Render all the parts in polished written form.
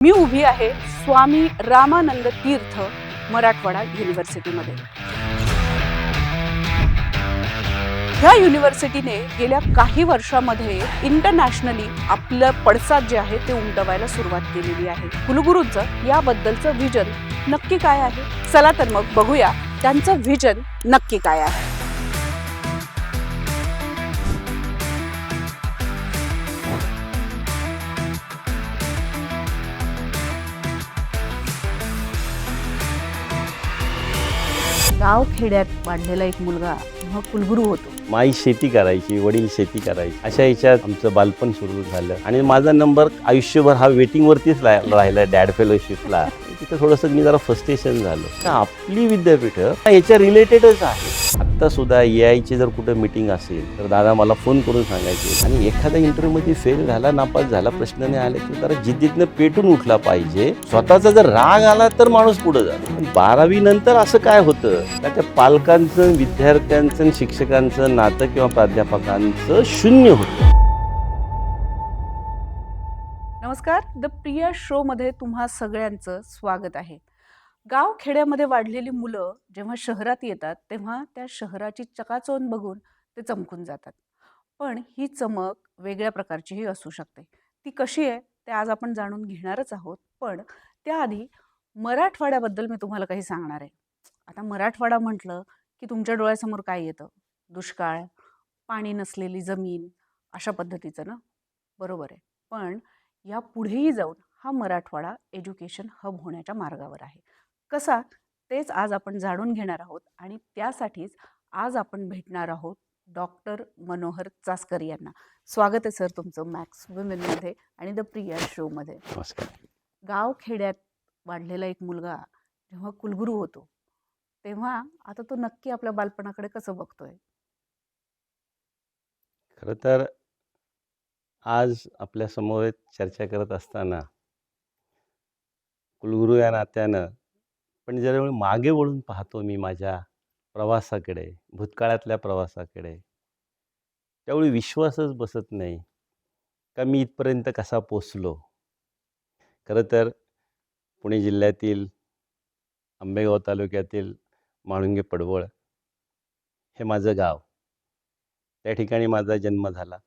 मी उभी आहे स्वामी रामानंद तीर्थ मराठवाडा युनिव्हर्सिटीमध्ये. ह्या युनिव्हर्सिटीने गेल्या काही वर्षामध्ये इंटरनॅशनली आपलं पडसाद जे आहे ते उमटवायला सुरुवात केलेली आहे. कुलगुरूंचं याबद्दलचं व्हिजन नक्की काय आहे? चला तर मग बघूया त्यांचं व्हिजन नक्की काय आहे. गाव खेड्यात वाढलेला एक मुलगा जेव्हा कुलगुरू होतो, माई शेती करायची, वडील शेती करायची, अशा ह्याच्यात आमचं बालपण सुरू झालं. आणि माझा नंबर आयुष्यभर हा वेटिंगवरतीच राहिला डॅड फेलोशिपला. तिथं थोडंसं मी जरा फ्रस्ट्रेशन झालं. तर आपली विद्यापीठं याच्या रिलेटेडच आहे. आत्ता सुद्धा AI ची जर कुठं मीटिंग असेल तर दादा मला फोन करून सांगायचे. आणि एखाद्या इंटरव्ह्यूमध्ये फेल झाला, नापास झाला, प्रश्न नाही आले तर जरा जिद्दीतनं पेटून उठला पाहिजे. स्वतःचा जर राग आला तर माणूस पुढे जातो. पण 12वी नंतर असं काय होतं का त्या पालकांचं, विद्यार्थ्यांचं, शिक्षकांचं नातं किंवा प्राध्यापकांचं शून्य होतं. नमस्कार, द प्रिया शो मध्ये तुम्हा सगळ्यांचं स्वागत आहे. गाव खेड्यामध्ये वाढलेली मुलं जेव्हा शहरात येतात तेव्हा त्या शहराची चकाचौंध बघून ते चमकून जातात. पण ही चमक वेगळ्या प्रकारचीही असू शकते. ती कशी आहे ते आज आपण जाणून घेणारच आहोत. पण त्याआधी मराठवाड्याबद्दल मी तुम्हाला काही सांगणार आहे. आता मराठवाडा म्हटलं की तुमच्या डोळ्यासमोर काय येतं? दुष्काळ, पाणी नसलेली जमीन, अशा पद्धतीचं ना? बरोबर आहे. पण या पुढेही जाऊन हा मराठवाडा एज्युकेशन हब होण्याच्या मार्गावर आहे. कसा? तेच आज आपण जाणून घेणार आहोत आणि त्यासाठीच आज आपण भेटणार आहोत डॉक्टर मनोहर चासकर यांना. स्वागत आहे सर तुमचं मॅक्स वुमेनमध्ये आणि द प्रिया शोमध्ये. नमस्कार. गाव खेड्यात वाढलेला एक मुलगा जेव्हा कुलगुरू होतो तेव्हा आता तो नक्की आपल्या बालपणाकडे कसं बघतोय? खरं तर आज आपल्या समोर चर्चा करत असताना कुलगुरू या नात्यानं पण ज्यावेळी मागे वळून पाहतो मी माझ्या प्रवासाकडे, भूतकाळातल्या प्रवासाकडे, त्यावेळी विश्वासच बसत नाही का मी इथपर्यंत कसा पोचलो. खरं तर पुणे जिल्ह्यातील आंबेगाव तालुक्यातील म्हाळुंगे पडवळ हे माझं गाव. त्या ठिकाणी माझा जन्म झाला.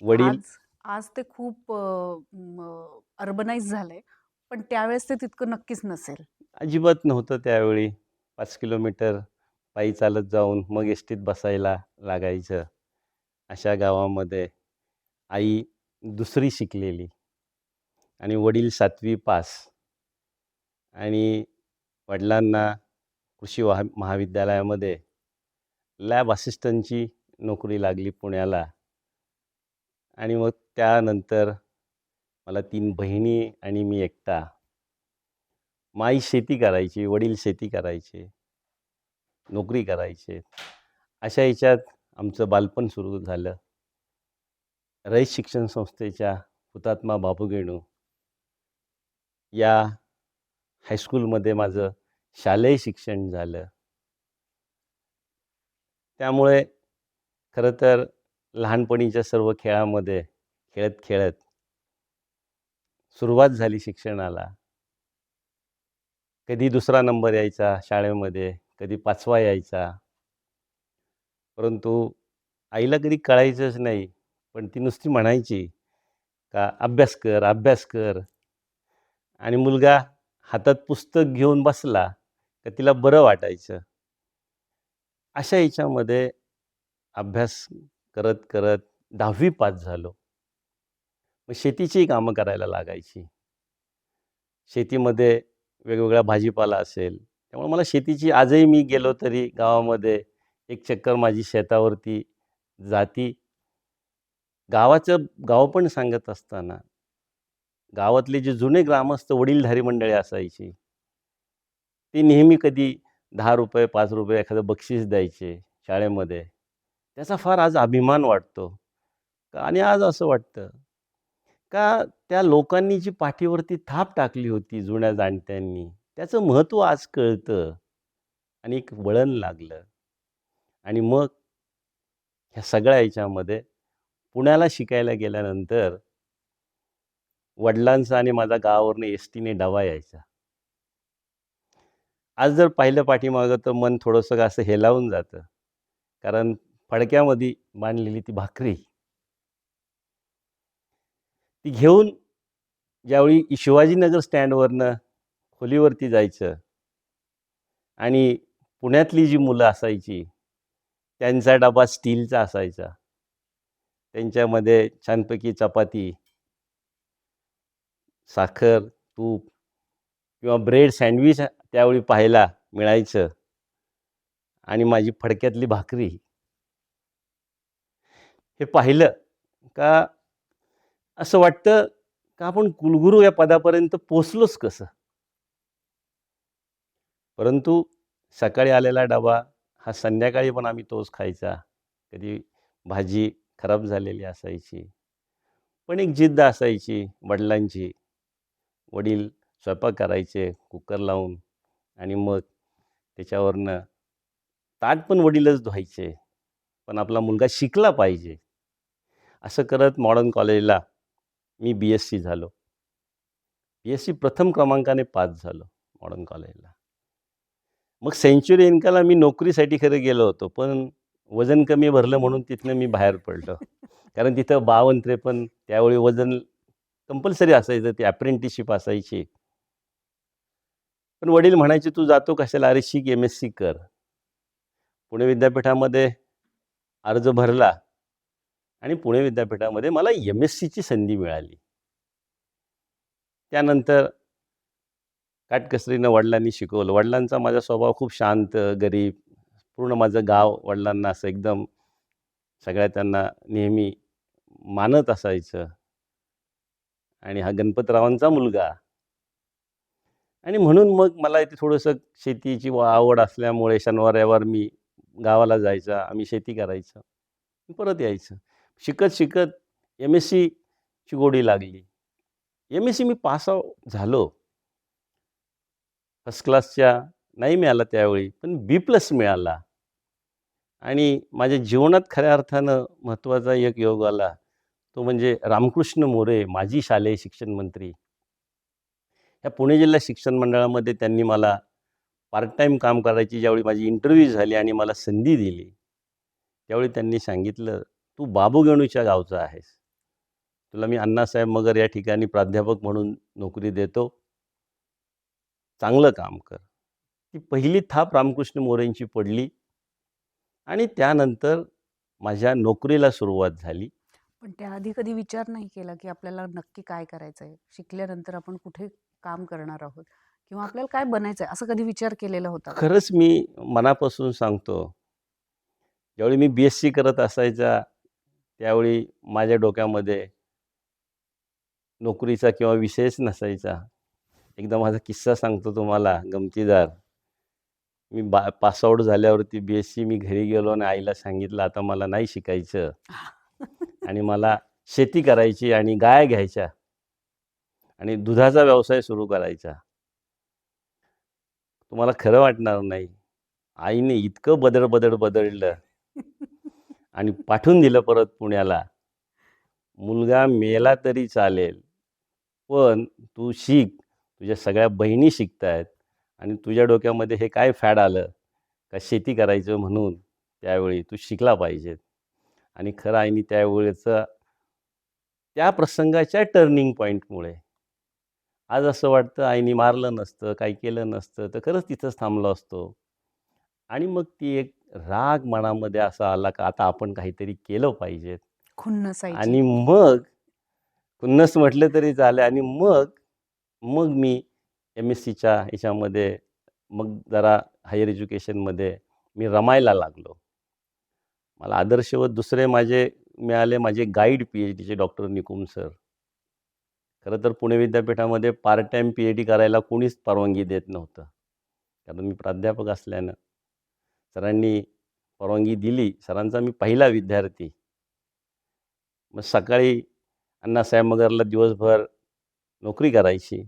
वडील आज आज ते खूप अर्बनाइज झालंय, पण त्यावेळेस ते तितकं नक्कीच नसेल. अजिबात नव्हतं त्यावेळी. 5 किलोमीटर पायी चालत जाऊन मग एसटीत बसायला लागायचं. अशा गावामध्ये आई दुसरी शिकलेली आणि वडील 7वी पास. आणि वडिलांना कृषी महाविद्यालयामध्ये लॅब असिस्टंटची नोकरी लागली पुण्याला. आणि मग त्यानंतर मला 3 बहिणी आणि मी एकटा. माई शेती करायची, वडील शेती करायचे, नोकरी करायचे. अशा ह्याच्यात आमचं बालपण सुरू झालं. रयत शिक्षण संस्थेच्या हुतात्मा बाबू गेणू या हायस्कूलमध्ये माझं शालेय शिक्षण झालं. त्यामुळे खरं तर लहानपणीच्या सर्व खेळामध्ये खेळत खेळत सुरुवात झाली शिक्षणाला. कधी 2रा नंबर यायचा शाळेमध्ये, कधी 5वा यायचा. परंतु आईला कधी कळायचंच नाही. पण ती नुसती म्हणायची का अभ्यास कर, अभ्यास कर. आणि मुलगा हातात पुस्तक घेऊन बसला का तिला बरं वाटायचं. अशा ह्याच्यामध्ये अभ्यास करत करत 10वी पास झालो. मग शेतीचीही कामं करायला लागायची. शेतीमध्ये वेगवेगळा भाजीपाला असेल, त्यामुळे मला शेतीची आजही मी गेलो तरी गावामध्ये एक चक्कर माझी शेतावरती जाती. गाव पण सांगत असताना गावातले जे जुने ग्रामस्थ वडीलधारी मंडळी असायची, ती नेहमी कधी ₹10, ₹5 एखादं बक्षीस द्यायचे शाळेमध्ये. त्याचा फार आज अभिमान वाटतो. आणि आज असं वाटतं का त्या लोकांनी जी पाठीवरती थाप टाकली होती जुन्या जाणत्यांनी, त्याचं महत्त्व आज कळतं आणि एक वळण लागलं. आणि मग ह्या सगळ्या ह्याच्यामध्ये पुण्याला शिकायला गेल्यानंतर वडिलांचा आणि माझा गावावरनं एस टीने डबा यायचा. आज जर पाहिलं पाठीमागं तर मन थोडंसं असं हेलावून जातं. कारण फडक्यामध्ये बांधलेली ती भाकरी, ती घेऊन ज्यावेळी शिवाजीनगर स्टँडवरनं खोलीवरती जायचं आणि पुण्यातली जी मुलं असायची, त्यांचा डबा स्टीलचा असायचा. त्यांच्यामध्ये छानपैकी चपाती, साखर, तूप किंवा ब्रेड सँडविच त्यावेळी पाहायला मिळायचं आणि माझी फडक्यातली भाकरी. हे पाहिलं का असं वाटतं का आपण कुलगुरू या पदापर्यंत पोचलोच कसं? परंतु सकाळी आलेला डबा हा संध्याकाळी पण आम्ही तोच खायचा. कधी भाजी खराब झालेली असायची. पण एक जिद्द असायची वडिलांची. वडील स्वयंपाक करायचे कुकर लावून आणि मग त्याच्यावरनं ताट पण वडीलच धुवायचे. पण आपला मुलगा शिकला पाहिजे. असं करत मॉडर्न कॉलेजला मी BSc झालो. BSc प्रथम क्रमांकाने पास झालो मॉडर्न कॉलेजला. मग सेंच्युरी इंकाला मी नोकरीसाठी खरं गेलो होतो. पण वजन कमी भरलं म्हणून तिथनं मी बाहेर पडलो. कारण तिथं 52-53 त्यावेळी वजन कंपल्सरी असायचं. ती अप्रेंटिसशिप असायची. पण वडील म्हणायचे, "तू जातो कशाला? अरे शिक, MSc कर." पुणे विद्यापीठामध्ये अर्ज भरला आणि पुणे विद्यापीठामध्ये मला MScची संधी मिळाली. त्यानंतर काटकसरीनं वडिलांनी शिकवलं. वडिलांचा माझा स्वभाव खूप शांत, गरीब. पूर्ण माझं गाव वडिलांना असं एकदम सगळ्या त्यांना नेहमी मानत असायचं. आणि हा गणपतरावांचा मुलगा. आणि म्हणून मग मला इथे थोडंसं शेतीची आवड असल्यामुळे शनिवार रविवार मी गावाला जायचा. आम्ही शेती करायचं. परत यायचं. शिकत शिकत MScची गोडी लागली. MSc मी पास आउट झालो. फर्स्ट क्लासच्या नाही मिळाला त्यावेळी, पण B+ मिळाला. आणि माझ्या जीवनात खऱ्या अर्थानं महत्त्वाचा एक योग आला. तो म्हणजे रामकृष्ण मोरे, माजी शालेय शिक्षण मंत्री. या पुणे जिल्हा शिक्षण मंडळामध्ये त्यांनी मला पार्ट टाईम काम करायची ज्यावेळी माझी इंटरव्ह्यू झाली आणि मला संधी दिली, त्यावेळी त्यांनी सांगितलं, "तू बाबूगणूच्या गावचा आहेस. तुला मी अण्णासाहेब मगर या ठिकाणी प्राध्यापक म्हणून नोकरी देतो. चांगलं काम कर." ती पहिली थाप रामकृष्ण मोरेंची पडली आणि त्यानंतर माझ्या नोकरीला सुरुवात झाली. पण त्याआधी कधी विचार नाही केला, की आपल्याला नक्की काय करायचं आहे? शिकल्यानंतर आपण कुठे काम करणार आहोत? किंवा आपल्याला काय बनायचं आहे? असं कधी विचार केलेला होता का? खरंच मी मनापासून सांगतो, ज्यावेळी मी BSc करत असायचा, त्यावेळी माझ्या डोक्यामध्ये नोकरीचा किंवा विषयच नसायचा. एकदा माझा किस्सा सांगतो तुम्हाला गमतीदार. मी पास आउट झाल्यावरती BSc मी घरी गेलो आणि आईला सांगितलं, "आता मला नाही शिकायचं आणि मला शेती करायची आणि गाय घ्यायच्या आणि दुधाचा व्यवसाय सुरू करायचा." तुम्हाला खरं वाटणार नाही. आईने इतकं बदडलं आणि पाठवून दिलं परत पुण्याला. "मुलगा मेला तरी चालेल, पण तू शिक. तुझ्या सगळ्या बहिणी शिकतायत आणि तुझ्या डोक्यामध्ये हे काय फॅड आलं का शेती करायचं म्हणून त्यावेळी तू शिकला पाहिजेत." आणि खरं आईने त्यावेळेचं त्या प्रसंगाच्या टर्निंग पॉईंटमुळे आज असं वाटतं आईने मारलं नसतं, काही केलं नसतं तर खरंच तिथंच थांबलो असतो. आणि मग ती एक राग मनामध्ये असा आला का आता आपण काहीतरी केलं पाहिजे. खुन्नसायची. आणि मग खुन्नस म्हटलं तरी चालेल आणि मग मी MScच्या ह्याच्यामध्ये मग जरा हायर एज्युकेशनमध्ये मी रमायला लागलो. मला आदर्शवत दुसरे माझे मिळाले माझे गाईड PhDचे डॉक्टर निकुम सर. खरं तर पुणे विद्यापीठामध्ये पार्ट टाईम PhD करायला कोणीच परवानगी देत नव्हतं. कारण मी प्राध्यापक असल्यानं सरांनी परवानगी दिली. सरांचा मी पहिला विद्यार्थी. मग सकाळी अण्णासाहेब मगरला दिवसभर नोकरी करायची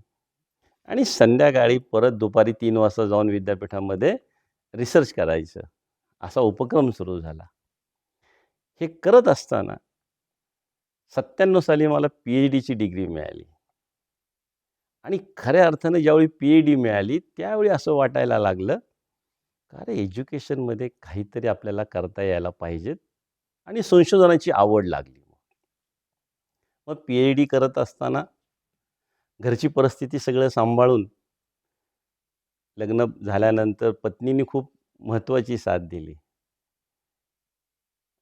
आणि संध्याकाळी परत दुपारी 3 वाजता जाऊन विद्यापीठामध्ये रिसर्च करायचं. असा उपक्रम सुरू झाला. हे करत असताना 97 साली मला PhDची डिग्री मिळाली. आणि खऱ्या अर्थानं ज्यावेळी PhD मिळाली त्यावेळी असं वाटायला लागलं, का अरे एज्युकेशनमध्ये काहीतरी आपल्याला करता यायला पाहिजेत आणि संशोधनाची आवड लागली. मग PhD करत असताना घरची परिस्थिती सगळं सांभाळून लग्न झाल्यानंतर पत्नीने खूप महत्त्वाची साथ दिली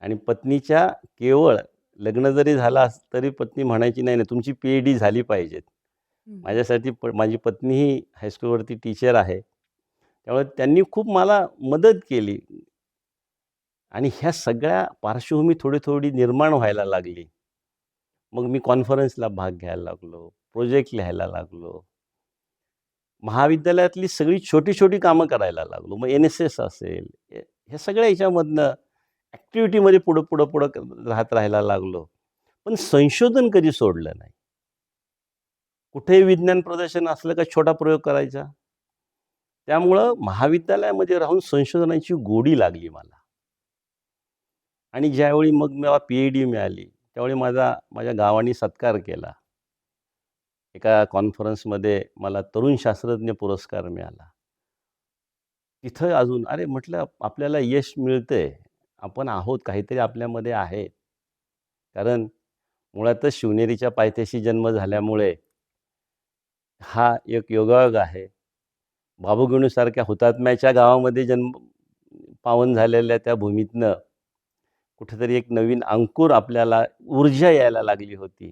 आणि पत्नीच्या केवळ लग्न जरी झालं तरी पत्नी म्हणायची, "नाही, नाही, तुमची PhD झाली पाहिजेत." हं, हं. माझ्यासाठी माझी पत्नीही हायस्कूलवरती टीचर आहे. त्यामुळे त्यांनी खूप मला मदत केली आणि ह्या सगळ्या पार्श्वभूमी थोडी-थोडी निर्माण व्हायला लागली. मग मी कॉन्फरन्सला भाग घ्यायला लागलो, प्रोजेक्ट लिहायला लागलो. महाविद्यालयातली सगळी छोटी-छोटी कामं करायला लागलो. मग NSS असेल, ह्या सगळ्या ह्याच्यामधनं ॲक्टिव्हिटीमध्ये पुढं राहत राहायला लागलो. पण संशोधन कधी सोडलं नाही. कुठेही विज्ञान प्रदर्शन असलं का छोटा प्रयोग करायचा. त्यामुळं महाविद्यालयामध्ये राहून संशोधनाची गोडी लागली मला. आणि ज्यावेळी मग मला PhD मिळाली, त्यावेळी माझ्या गावाने सत्कार केला. एका कॉन्फरन्समध्ये मला तरुण शास्त्रज्ञ पुरस्कार मिळाला. तिथं अजून अरे म्हटलं आपल्याला यश मिळतंय. आपण आहोत, काहीतरी आपल्यामध्ये आहे. कारण मुळातच शिवनेरीच्या पायथ्याशी जन्म झाल्यामुळे हा एक योगायोग आहे. बाबूगणूसारख्या हुतात्म्याच्या गावामध्ये जन्म पावन झालेल्या त्या भूमीतनं कुठेतरी एक नवीन अंकुर आपल्याला ऊर्जा यायला लागली होती.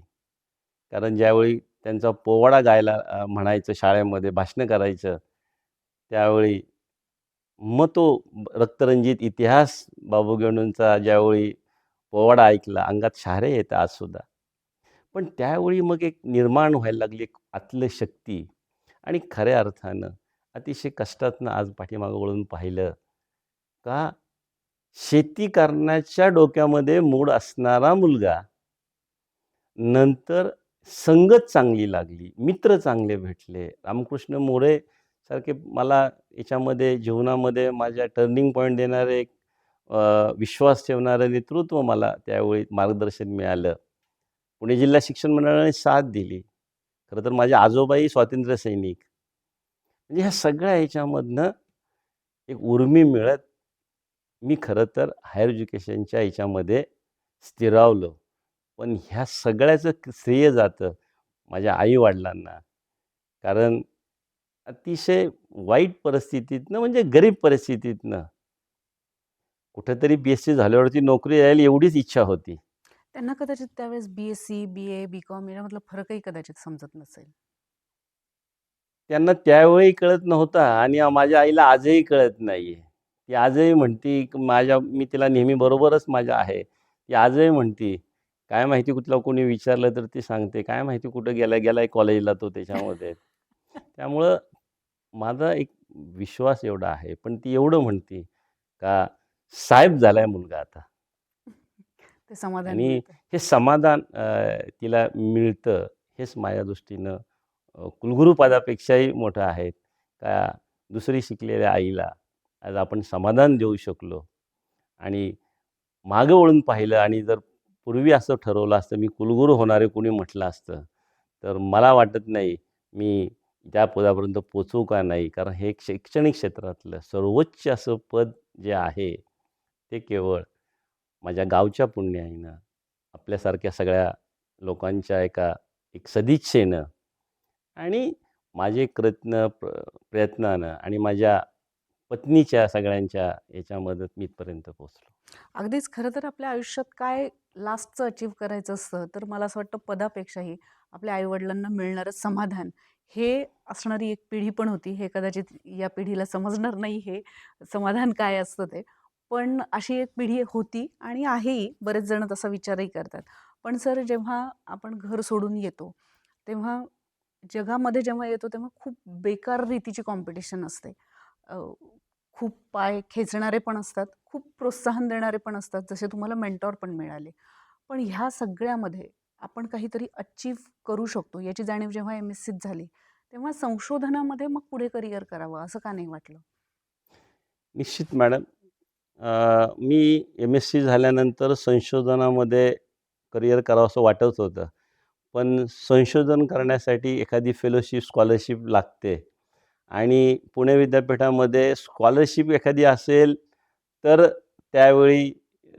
कारण ज्यावेळी त्यांचा पोवाडा गायला म्हणायचं शाळेमध्ये भाषणं करायचं, त्यावेळी मग तो रक्तरंजित इतिहास बाबूगणूंचा ज्यावेळी पोवाडा ऐकला, अंगात शहारे येतात आजसुद्धा. पण त्यावेळी मग एक निर्माण व्हायला लागली एक आतलं शक्ती आणि खऱ्या अर्थानं अतिशय कष्टातनं आज पाठीमागं वळून पाहिलं का शेती करण्याच्या डोक्यामध्ये मूड असणारा मुलगा, नंतर संगत चांगली लागली, मित्र चांगले भेटले. रामकृष्ण मोरे सारखे मला याच्यामध्ये जीवनामध्ये माझ्या टर्निंग पॉईंट देणारे एक विश्वास ठेवणारं नेतृत्व मला त्यावेळी मार्गदर्शन मिळालं. पुणे जिल्हा शिक्षण मंडळाने साथ दिली. खरं तर माझे आजोबाही स्वातंत्र्य सैनिक. म्हणजे ह्या सगळ्या ह्याच्यामधनं एक उर्मी मिळत मी खरं तर हायर एज्युकेशनच्या ह्याच्यामध्ये स्थिरावलो. पण ह्या सगळ्याचं श्रेय जातं माझ्या आई-वडिलांना. कारण अतिशय वाईट परिस्थितीतनं म्हणजे गरीब परिस्थितीतनं कुठेतरी BSc झाल्यावरती नोकरी यायला एवढीच इच्छा होती. त्यांना कदाचित त्यावेळेस BSc, BA, BCom यामधला फरकही कदाचित समजत नसेल. त्यांना त्यावेळी कळत नव्हता आणि माझ्या आईला आजही कळत नाहीये. ती आजही म्हणती की मी तिला नेहमी बरोबरच माझ्या आहे. ती आजही म्हणती, "काय माहिती तुला कोणी विचारलं तर ती सांगते, काय माहिती कुठं गेलाय कॉलेजला तो त्याच्यामध्ये." त्यामुळं माझा एक विश्वास एवढा आहे. पण ती एवढं म्हणती का साहेब झालाय मुलगा आता ते समाधान आणि मिळतं. हे समाधान तिला मिळतं हेच माझ्या दृष्टीनं कुलगुरू पदापेक्षाही मोठं आहे. का दुसरी शिकलेल्या आईला आज आपण समाधान देऊ शकलो आणि मागं वळून पाहिलं आणि जर पूर्वी असं ठरवलं असतं मी कुलगुरू होणार आहे कोणी म्हटलं असतं, तर मला वाटत नाही मी त्या पदापर्यंत पोहोचू का नाही. कारण हे एक शैक्षणिक क्षेत्रातलं सर्वोच्च असं पद जे आहे, ते केवळ माझ्या गावच्या पुण्याईनं, आपल्यासारख्या सगळ्या लोकांच्या एक सदिच्छेनं आणि माझे प्रयत्नानं आणि माझ्या पत्नीच्या सगळ्यांच्या याच्या मदत मी इथपर्यंत पोहोचलो. अगदीच खरं तर आपल्या आयुष्यात काय लास्टचं अचीव्ह करायचं असतं, तर मला असं वाटतं पदापेक्षाही आपल्या आई-वडिलांना मिळणारं समाधान, हे असणारी एक पिढी पण होती. हे कदाचित या पिढीला समजणार नाही हे समाधान काय असतं ते. पण अशी एक पिढी होती आणि आहेही. बरेच जण तसा विचारही करतात. पण सर जेव्हा आपण घर सोडून येतो, तेव्हा जगामध्ये जेव्हा येतो तेव्हा खूप बेकार रीतीची कॉम्पिटिशन असते. अ, खूप पाय खेचणारे पण असतात, खूप प्रोत्साहन देणारे पण असतात, जसे तुम्हाला मेंटॉर पण मिळाले. पण ह्या सगळ्यामध्ये आपण काहीतरी अचीव्ह करू शकतो याची जाणीव जेव्हा MSCत झाली, तेव्हा संशोधनामध्ये मग पुढे करिअर करावं असं का नाही वाटलं? निश्चित मॅडम. मी MSc झाल्यानंतर संशोधनामध्ये करिअर करावं असं वाटत होतं. पण संशोधन करण्यासाठी एखादी फेलोशिप, स्कॉलरशिप लागते आणि पुणे विद्यापीठामध्ये स्कॉलरशिप एखादी असेल, तर त्यावेळी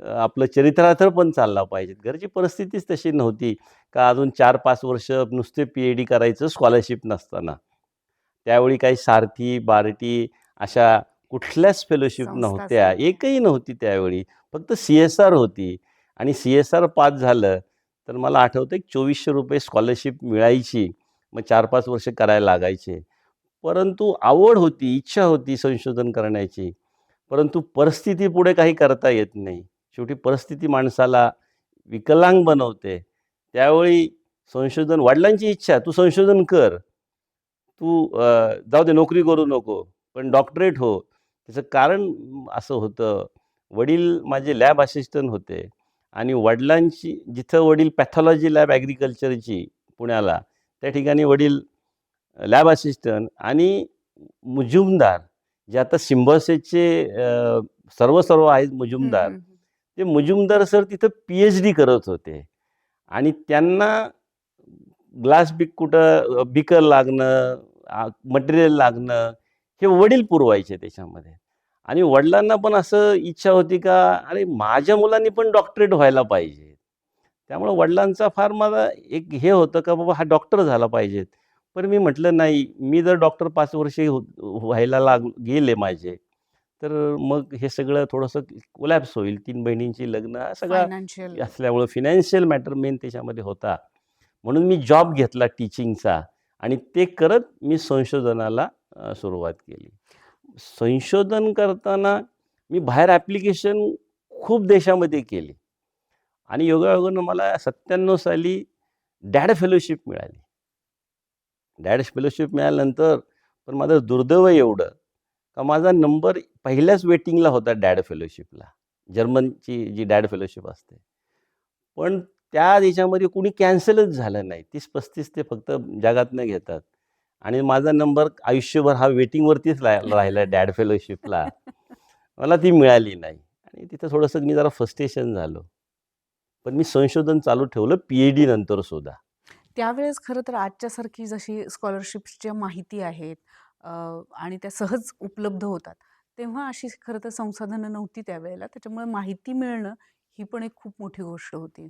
आपलं चरित्रार्थ पण चालला पाहिजे. घरची परिस्थितीच तशी नव्हती का अजून 4-5 वर्ष नुसते पी-एच-डी करायचं स्कॉलरशिप नसताना. त्यावेळी काही सारथी, बार्टी अशा कुठल्याच फेलोशिप संस्थाच नव्हत्या. नव्हत्या. एकही नव्हती त्यावेळी. फक्त सी-एस-आर होती आणि सी-एस-आर पास झालं, तर मला आठवतं की ₹2400 स्कॉलरशिप मिळायची. मग 4-5 वर्ष करायला लागायचे. परंतु आवड होती, इच्छा होती संशोधन करण्याची. परंतु परिस्थितीपुढे काही करता येत नाही. शेवटी परिस्थिती माणसाला विकलांग बनवते. त्यावेळी संशोधन वडिलांची इच्छा, "तू संशोधन कर. तू जाऊ दे नोकरी करू नको, पण डॉक्टरेट हो." त्याचं कारण असं होतं, वडील माझे लॅब असिस्टंट होते आणि वडिलांची जिथं वडील पॅथॉलॉजी लॅब ॲग्रिकल्चरची पुण्याला, त्या ठिकाणी वडील लॅब असिस्टंट आणि मुजुमदार जे आता सिम्बायोसिसचे सर्व आहेत हं, मुजुमदार. हं, हं. ते मुजुमदार सर तिथं पी-एच-डी करत होते आणि त्यांना ग्लास बिक कुठं बिकर लागणं, मटेरियल लागणं, हे वडील पुरवायचे त्याच्यामध्ये. आणि वडिलांना पण असं इच्छा होती का, अरे माझ्या मुलांनी पण डॉक्टरेट व्हायला पाहिजे. त्यामुळं वडिलांचा फार मला एक हे होतं का बाबा हा डॉक्टर झाला पाहिजे. पण मी म्हटलं नाही, मी जर डॉक्टर 5 वर्षे व्हायला गेले माझे, तर मग हे सगळं थोडंसं कोलॅप्स होईल. 3 बहिणींची लग्न हा सगळा फायनान्शियल. असल्यामुळं फायनान्शियल मॅटर मेन त्याच्यामध्ये होता. म्हणून मी जॉब घेतला टीचिंगचा आणि ते करत मी संशोधनाला सुरुवात केली. संशोधन करताना मी बाहेर ॲप्लिकेशन खूप देशामध्ये केली आणि योगायोगानं मला 97 साली डॅड फेलोशिप मिळाली. डॅड फेलोशिप मिळाल्यानंतर पण माझं दुर्दैव एवढं का माझा नंबर पहिल्याच वेटिंगला होता डॅड फेलोशिपला. जर्मनची जी डॅड फेलोशिप असते. पण त्या देशामध्ये कुणी कॅन्सलच झालं नाही. 30-35 ते फक्त जगातनं घेतात आणि माझा नंबर आयुष्यभर हा वेटिंगवरतीच राहिला डॅड फेलोशिपला. मला ती मिळाली नाही आणि तिथं थोडंसं मी जरा फ्रस्ट्रेशन झालो. पण मी संशोधन चालू ठेवलं पी-एच-डी नंतर सुद्धा. त्यावेळेस खरं तर आजच्यासारखी जशी स्कॉलरशिप्सच्या माहिती आहेत अ, आणि त्या सहज उपलब्ध होतात, तेव्हा अशी खरं तर संसाधनं नव्हती त्यावेळेला. त्याच्यामुळे माहिती मिळणं ही पण एक खूप मोठी गोष्ट होती.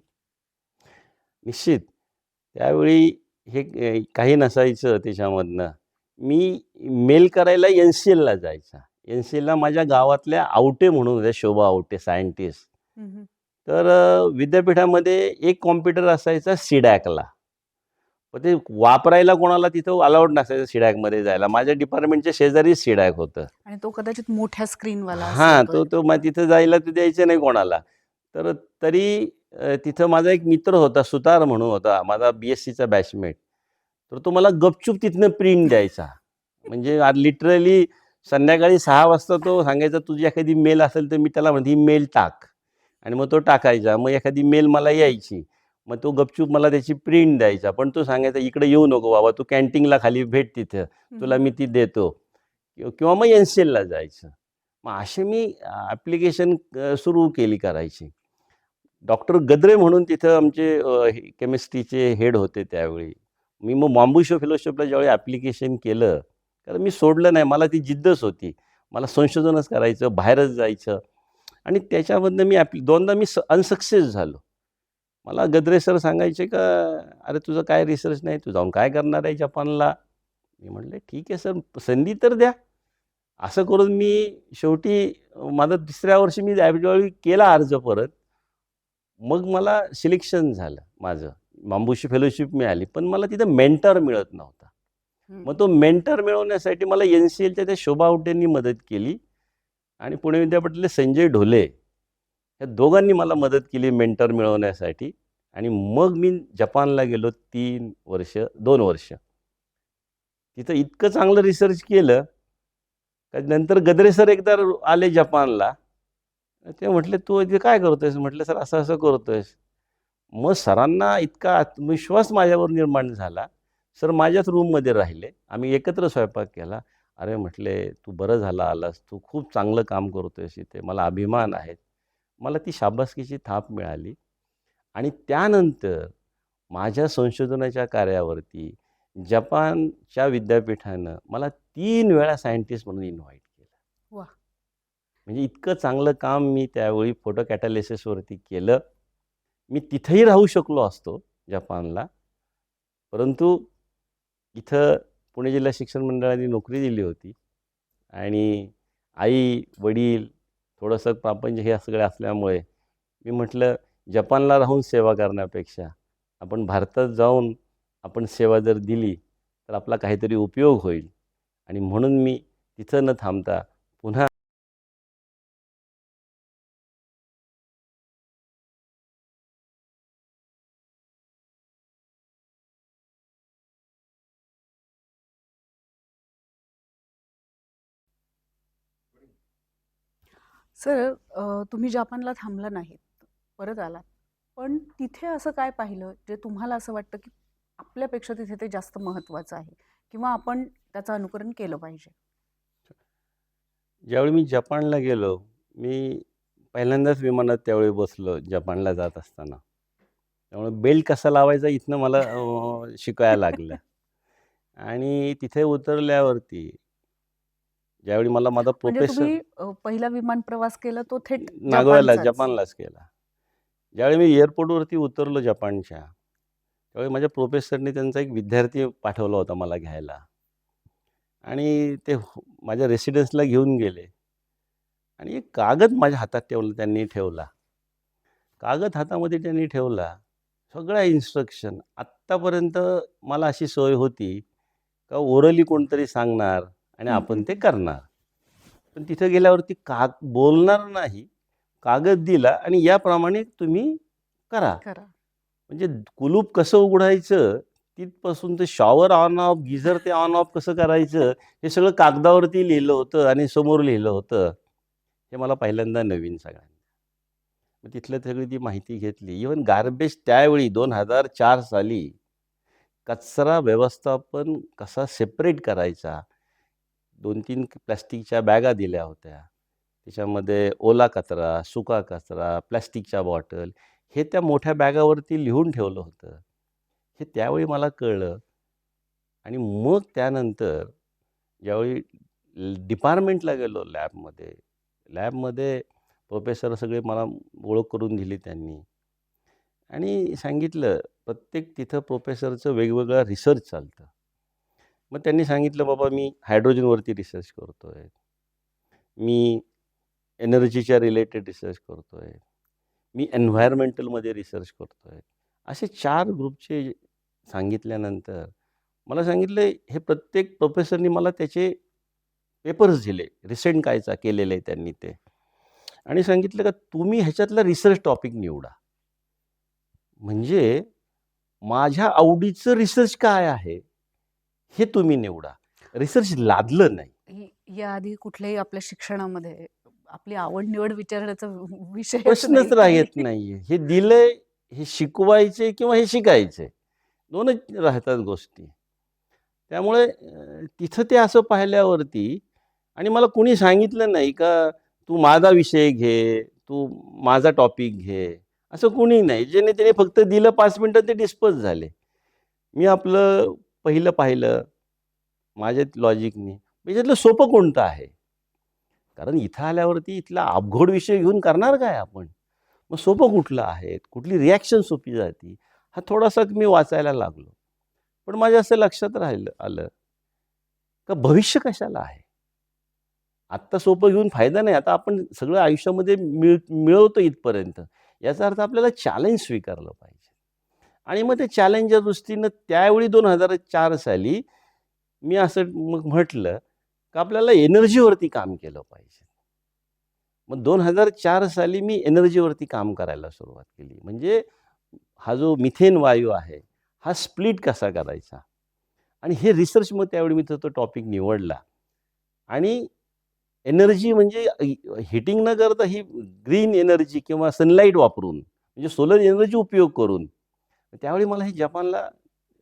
निश्चित. त्यावेळी हे काही नसायचं त्याच्यामधनं. मी मेल करायला एन-सी-एलला जायचा. एन-सी-एलला माझ्या गावातल्या आवटे म्हणून होत्या, शोभा आवटे सायंटिस्ट. हं, हं. तर विद्यापीठामध्ये एक कॉम्प्युटर असायचा सी-डॅकला. पण ते वापरायला कोणाला तिथं अलाउड नसायचं सी-डॅकमध्ये जायला. माझ्या डिपार्टमेंटच्या शेजारीच सी-डॅक होतं. आणि तो कदाचित मोठ्या स्क्रीनवाला असेल हां, तो तो एक. तो मग तिथं जायला ते द्यायचं नाही कोणाला. तर तरी तिथं माझा एक मित्र होता, सुतार म्हणून होता, माझा बी-एस-सीचा बॅचमेट. तर तो मला गपचूप तिथनं प्रिंट द्यायचा. म्हणजे लिटरली संध्याकाळी 6 वाजता तो सांगायचा, "तुझी एखादी मेल असेल तर" मी त्याला म्हणतो, "ही मेल टाक." आणि मग तो टाकायचा. मग एखादी मेल मला यायची. मग तो गपचूप मला त्याची प्रिंट द्यायचा. पण तो सांगायचा, "इकडे येऊ नको बाबा, तू कॅन्टीनला खाली भेट तिथं. हं, तुला हं. मी ती देतो." किंवा मग एन-सी-एलला जायचं. मग असे मी ॲप्लिकेशन सुरू केली करायची. डॉक्टर गद्रे म्हणून तिथं आमचे केमिस्ट्रीचे हेड होते त्यावेळी. मी मग मॉम्बुशो फेलोशिपला ज्यावेळी ॲप्लिकेशन केलं, तर मी सोडलं नाही. मला ती जिद्दच होती. मला संशोधनच करायचं, बाहेरच जायचं आणि त्याच्यामधनं मी दोनदा मी अनसक्सेस झालो. मला गद्रे सर सांगायचे का, "अरे तुझं काय रिसर्च नाही, तू जाऊन काय करणार आहे जपानला?" मी म्हटलं, "ठीक आहे सर, संधी तर द्या." असं करून मी शेवटी माझं 3ऱ्या वर्षी मी ज्यावेळी केला अर्ज परत, मग मला सिलेक्शन झालं माझं. बांबूशी फेलोशिप मिळाली. पण मला तिथं मेंटर मिळत नव्हता. हं, मग हं. तो मेंटर मिळवण्यासाठी मला एन-सी-एलच्या त्या शोभा आवटेंनी मदत केली आणि पुणे विद्यापीठातले संजय ढोले, या दोघांनी मला मदत केली मेंटर मिळवण्यासाठी आणि मग मी जपानला गेलो 3 वर्ष, 2 वर्ष. तिथं इतकं चांगलं रिसर्च केलं, का नंतर गद्रे सर एकदा आले जपानला. ते म्हटले, "तू इथे काय करतोयस?" म्हटलं, "सर असं-असं करतोयस." मग सरांना इतका आत्मविश्वास माझ्यावर निर्माण झाला. सर माझ्याच रूममध्ये राहिले. आम्ही एकत्र स्वयंपाक केला. "अरे," म्हटले, "तू बरं झालं आलास. तू खूप चांगलं काम करतोयस इथे. मला अभिमान आहे." मला ती शाबासकीची थाप मिळाली आणि त्यानंतर माझ्या संशोधनाच्या कार्यावरती जपानच्या विद्यापीठानं मला 3 वेळा सायंटिस्ट म्हणून इन्व्हाइट केलं. वा. म्हणजे इतकं चांगलं काम मी त्यावेळी फोटो कॅटालिसिसवरती केलं. मी तिथेही राहू शकलो असतो जपानला, परंतु इथं पुणे जिल्हा शिक्षण मंडळाने नोकरी दिली होती आणि आई वडील थोडंसं प्रापंच हे सगळे असल्यामुळे मी म्हटलं जपानला राहून सेवा करण्यापेक्षा आपण भारतात जाऊन आपण सेवा जर दिली तर आपला काहीतरी उपयोग होईल. आणि म्हणून मी तिथं न थांबता पुन्हा सर, तुम्ही जपानला थांबला नाहीत, परत आलात. पण तिथे असं काय पाहिलं जे तुम्हाला असं वाटतं की आपल्यापेक्षा तिथे ते जास्त महत्त्वाचं आहे किंवा आपण त्याचं अनुकरण केलं पाहिजे? ज्यावेळी मी जपानला गेलो, मी पहिल्यांदाच विमानात त्यावेळी बसलो जपानला जात असताना. त्यामुळे बेल्ट कसा लावायचा इथनं मला शिकायला लागलं. आणि तिथे उतरल्यावरती ज्यावेळी मला माझा म्हणजे प्रोफेसर तुम्ही पहिला विमान प्रवास केला तो थेट नागोयाला जपानचाच. जपानलाच केला. ज्यावेळी मी एअरपोर्टवरती उतरलो जपानच्या, त्यावेळी माझ्या प्रोफेसरनी त्यांचा एक विद्यार्थी पाठवला होता मला घ्यायला. आणि ते माझ्या रेसिडेन्सला घेऊन गेले आणि एक कागद माझ्या हातात त्यांनी ठेवला. कागद हातामध्ये त्यांनी ठेवला. सगळ्या इन्स्ट्रक्शन. आत्तापर्यंत मला अशी सोय होती का ओरली कोणतरी सांगणार आणि आपण ते करणार. पण तिथे गेल्यावरती बोलणार नाही, कागद दिला आणि याप्रमाणे तुम्ही करा. करा. म्हणजे कुलूप कसं उघडायचं तिथपासून ते शॉवर ऑन ऑफ, गिझर ते ऑन ऑफ कसं करायचं हे सगळं कागदावरती लिहिलं होतं आणि समोर लिहिलं होतं. हे मला पहिल्यांदा नवीन सगळ्यांना. मग तिथलं सगळी ती माहिती घेतली. इव्हन गार्बेज त्यावेळी 2004 साली कचरा व्यवस्थापन कसा सेपरेट करायचा. 2-3 प्लास्टिकच्या बॅगा दिल्या होत्या. त्याच्यामध्ये ओला कचरा, सुका कचरा, प्लास्टिकच्या बॉटल हे त्या मोठ्या बॅगावरती लिहून ठेवलं होतं. हे त्यावेळी मला कळलं. आणि मग त्यानंतर ज्यावेळी डिपार्टमेंटला गेलो लॅबमध्ये प्रोफेसर सगळे मला ओळख करून दिली त्यांनी आणि सांगितलं प्रत्येक तिथं प्रोफेसरचं वेगवेगळं रिसर्च चालतं. मग त्यांनी सांगितलं, बाबा मी हायड्रोजनवरती रिसर्च करतो आहे, मी एनर्जीच्या रिलेटेड रिसर्च करतो आहे, मी एन्व्हायरमेंटलमध्ये रिसर्च करतो आहे. असे 4 ग्रुपचे सांगितल्यानंतर मला सांगितलं हे प्रत्येक प्रोफेसरनी मला त्याचे पेपर्स दिले, रिसेंट कायचा केलेलं आहे त्यांनी ते. आणि सांगितलं का तुम्ही ह्याच्यातला रिसर्च टॉपिक निवडा. म्हणजे माझ्या आवडीचं रिसर्च काय आहे हे तुम्ही निवडा. रिसर्च लादलं नाही. याआधी कुठल्याही आपल्या शिक्षणामध्ये आपली आवड निवड विचारण्याचा विषयच प्रश्नच राहत नाहीये. हे दिलंय, हे शिकवायचे किंवा हे शिकायचे 2च राहतात गोष्टी. त्यामुळे तिथं ते असं पाहिल्यावरती आणि मला कुणी सांगितलं नाही का तू माझा विषय घे, तू माझा टॉपिक घे, असं कुणी नाही. ज्याने त्याने फक्त दिलं 5 मिनिटं ते डिस्पोज झाले. मी आपलं पहिलं पाहिलं माझ्या लॉजिकनी. याच्यातलं सोपं कोणतं आहे? कारण इथं आल्यावरती इथला अवघड विषय घेऊन करणार काय आपण? मग सोपं कुठलं आहे? कुठली रिॲक्शन सोपी जाती? हा थोडासा मी वाचायला लागलो. पण माझ्या असं लक्षात आलं का भविष्य कशाला आहे? आत्ता सोपं घेऊन फायदा नाही. आता आपण सगळं आयुष्यामध्ये मिळवतो इथपर्यंत. याचा अर्थ आपल्याला चॅलेंज स्वीकारलं पाहिजे. आणि मग ते चॅलेंजच्या दृष्टीनं त्यावेळी 2004 साली मी असं मग म्हटलं का आपल्याला एनर्जीवरती काम केलं पाहिजे. मग 2004 साली मी एनर्जीवरती काम करायला सुरुवात केली. म्हणजे हा जो मिथेन वायू आहे, हा स्प्लिट कसा करायचा आणि हे रिसर्च मग त्यावेळी मी तो टॉपिक निवडला. आणि एनर्जी म्हणजे हीटिंग न करता ही ग्रीन एनर्जी किंवा सनलाईट वापरून म्हणजे सोलर एनर्जी उपयोग करून. त्यावेळी मला हे जपानला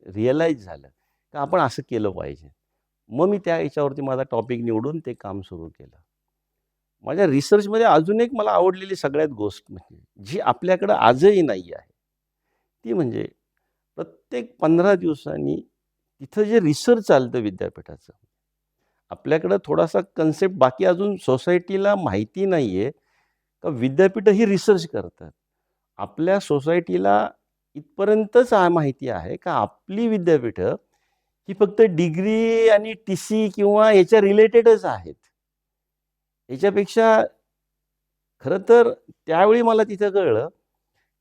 रिअलाईज झालं का आपण असं केलं पाहिजे. मग मी त्या याच्यावरती माझा टॉपिक निवडून ते काम सुरू केलं. माझ्या रिसर्चमध्ये अजून एक मला आवडलेली सगळ्यात गोष्ट म्हणजे जी आपल्याकडं आजही नाही आहे, ती म्हणजे प्रत्येक 15 दिवसांनी तिथं जे रिसर्च चालतं विद्यापीठाचं, आपल्याकडं थोडासा कन्सेप्ट बाकी अजून सोसायटीला माहिती नाही आहे का विद्यापीठं ही रिसर्च करतात. आपल्या सोसायटीला इथपर्यंतच माहिती आहे का आपली विद्यापीठं ही फक्त डिग्री आणि टी-सी किंवा याच्या रिलेटेडच आहेत. याच्यापेक्षा खरं तर त्यावेळी मला तिथं कळलं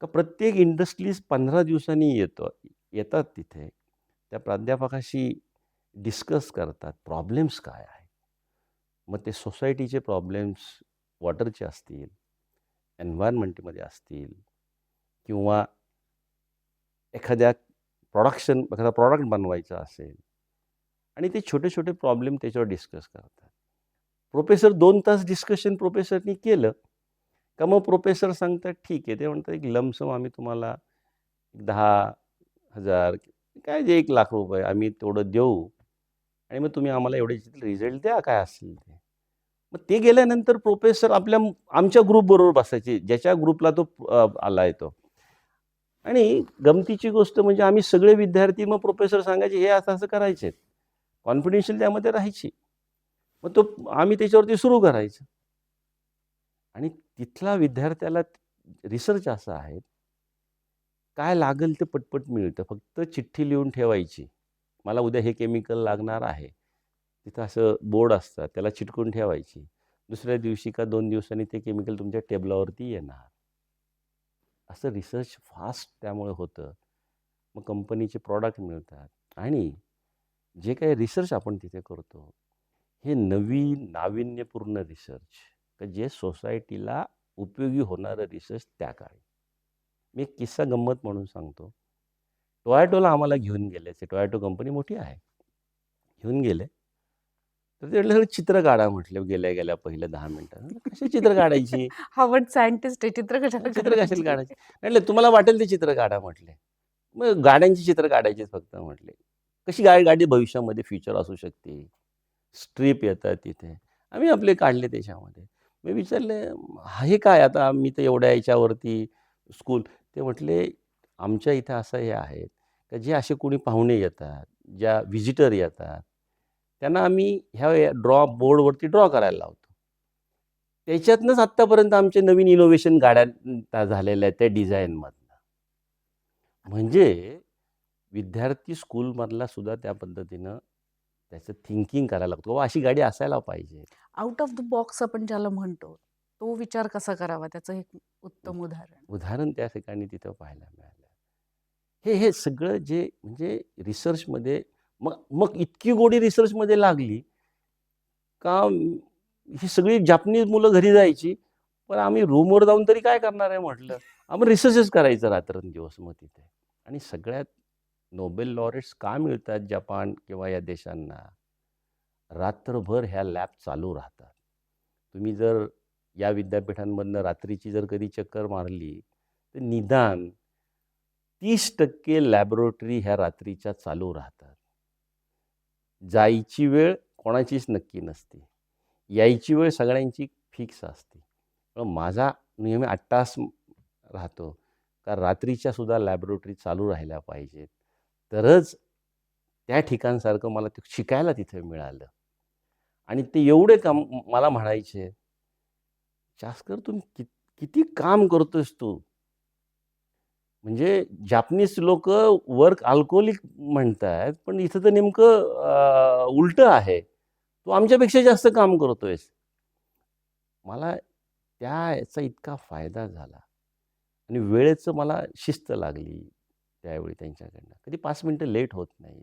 का प्रत्येक इंडस्ट्रीज 15 दिवसांनी येतात तिथे. त्या प्राध्यापकाशी डिस्कस करतात, प्रॉब्लेम्स काय आहेत. मग ते सोसायटीचे प्रॉब्लेम्स वॉटरचे असतील, एन्व्हायर्नमेंटमध्ये असतील किंवा एखादा प्रॉडक्ट बनवायचा असेल आणि ते छोटे-छोटे प्रॉब्लेम त्याच्यावर डिस्कस करतात. प्रोफेसर 2 तास डिस्कशन प्रोफेसरनी केलं का मग प्रोफेसर सांगतात, "ठीक आहे." ते म्हणतात, "एक लंप सम आम्ही तुम्हाला 10,000 काय जे ₹1,00,000 आम्ही तेवढं देऊ आणि मग तुम्ही आम्हाला एवढे रिझल्ट द्या काय असेल ते." मग ते गेल्यानंतर प्रोफेसर आमच्या ग्रुपबरोबर बसायचे, ज्याच्या ग्रुपला तो आलाय तो. आणि गमतीची गोष्ट म्हणजे आम्ही सगळे विद्यार्थी मग प्रोफेसर सांगायचे, "हे असं-असं करायचे." कॉन्फिडेन्शियल त्यामध्ये राहायची. मग आम्ही त्याच्यावरती सुरू करायचं. आणि तिथला विद्यार्थ्याला रिसर्च असा आहे, काय लागेल ते पटपट मिळतं. फक्त चिठ्ठी लिहून ठेवायची. मला उद्या हे केमिकल लागणार आहे. तिथं असं बोर्ड असतात, त्याला चिटकवून ठेवायची. दुसऱ्या दिवशी का 2 दिवसांनी ते केमिकल तुमच्या टेबलावरती येणार. असं रिसर्च फास्ट त्यामुळे होतं. मग कंपनीचे प्रॉडक्ट मिळतात आणि जे काही रिसर्च आपण तिथे करतो, हे नवीन नाविन्यपूर्ण रिसर्च तर जे सोसायटीला उपयोगी होणारं रिसर्च त्या काळी. मी एक किस्सा गंमत म्हणून सांगतो. टोयोटोला आम्हाला घेऊन गेले. टोयोटो कंपनी मोठी आहे. घेऊन गेले. तर ते म्हटलं, "चित्र काढा" म्हटले गेल्या पहिल्या 10 मिनिटात. म्हटलं, "कशी चित्र काढायची? हार्वर्ड सायंटिस्ट आहे, चित्र कशाला चित्र कशाला काढायची? काढायची?" म्हटलं, "तुम्हाला वाटेल ते चित्र काढा" म्हटले. मग गाड्यांची चित्र काढायची फक्त म्हटले. कशी गाडी भविष्यामध्ये फ्युचर असू शकते. स्ट्रिप येतात तिथे. आम्ही आपले काढले त्याच्यामध्ये. मी विचारले, "हे काय आता मी तर एवढ्या याच्यावरती स्कूल." ते म्हटले, "आमच्या इथं असं हे आहे, की जे असे कोणी पाहुणे येतात, ज्या व्हिजिटर येतात, त्यांना आम्ही ह्या बोर्डवरती ड्रॉ करायला लावतो. त्याच्यातनंच आत्तापर्यंत आमचे नवीन इनोव्हेशन गाड्या झालेल्या आहेत त्या डिझाईनमधनं." म्हणजे विद्यार्थी स्कूलमधला सुद्धा त्या पद्धतीनं त्याचं थिंकिंग करायला लागतो. बाबा अशी गाडी असायला पाहिजे. आउट ऑफ द बॉक्स आपण ज्याला म्हणतो, तो विचार कसा करावा त्याचं एक उत्तम उदाहरण. उदाहरण त्या ठिकाणी तिथं पाहायला मिळालं. हे सगळं जे म्हणजे रिसर्चमध्ये मग मग इतकी गोडी रिसर्चमध्ये लागली का ही सगळी जापनीज मुलं घरी जायची. पण आम्ही रूमवर जाऊन तरी काय करणार आहे म्हटलं. आम्ही रिसर्चच करायचं रात्रंदिवस मग तिथे. आणि सगळ्यात नोबेल लॉरेट्स का मिळतात जपान किंवा या देशांना? रात्रभर ह्या लॅब चालू राहतात. तुम्ही जर या विद्यापीठांमधनं रात्रीची जर कधी चक्कर मारली, तर निदान 30% लॅबोरेटरी ह्या रात्रीच्या चालू राहतात. जायची वेळ कोणाचीच नक्की नसते. यायची वेळ सगळ्यांची फिक्स असते. पण माझा नेहमी 8 तास राहतो का रात्रीच्या सुद्धा लॅबोरेटरी चालू राहिल्या पाहिजेत. तरच त्या ठिकाणसारखं मला ते शिकायला तिथे मिळालं. आणि ते एवढे काम मला म्हणायचे, "शास्कर तू किती काम करतोयस तू?" म्हणजे जापनीज लोकं वर्क अल्कोहोलिक म्हणतायत, पण इथं तर नेमकं उलटं आहे. तू आमच्यापेक्षा जास्त काम करतोयस. मला याचा इतका फायदा झाला आणि वेळेचं मला शिस्त लागली त्यावेळी त्यांच्याकडनं. कधी 5 मिनिटं लेट होत नाही.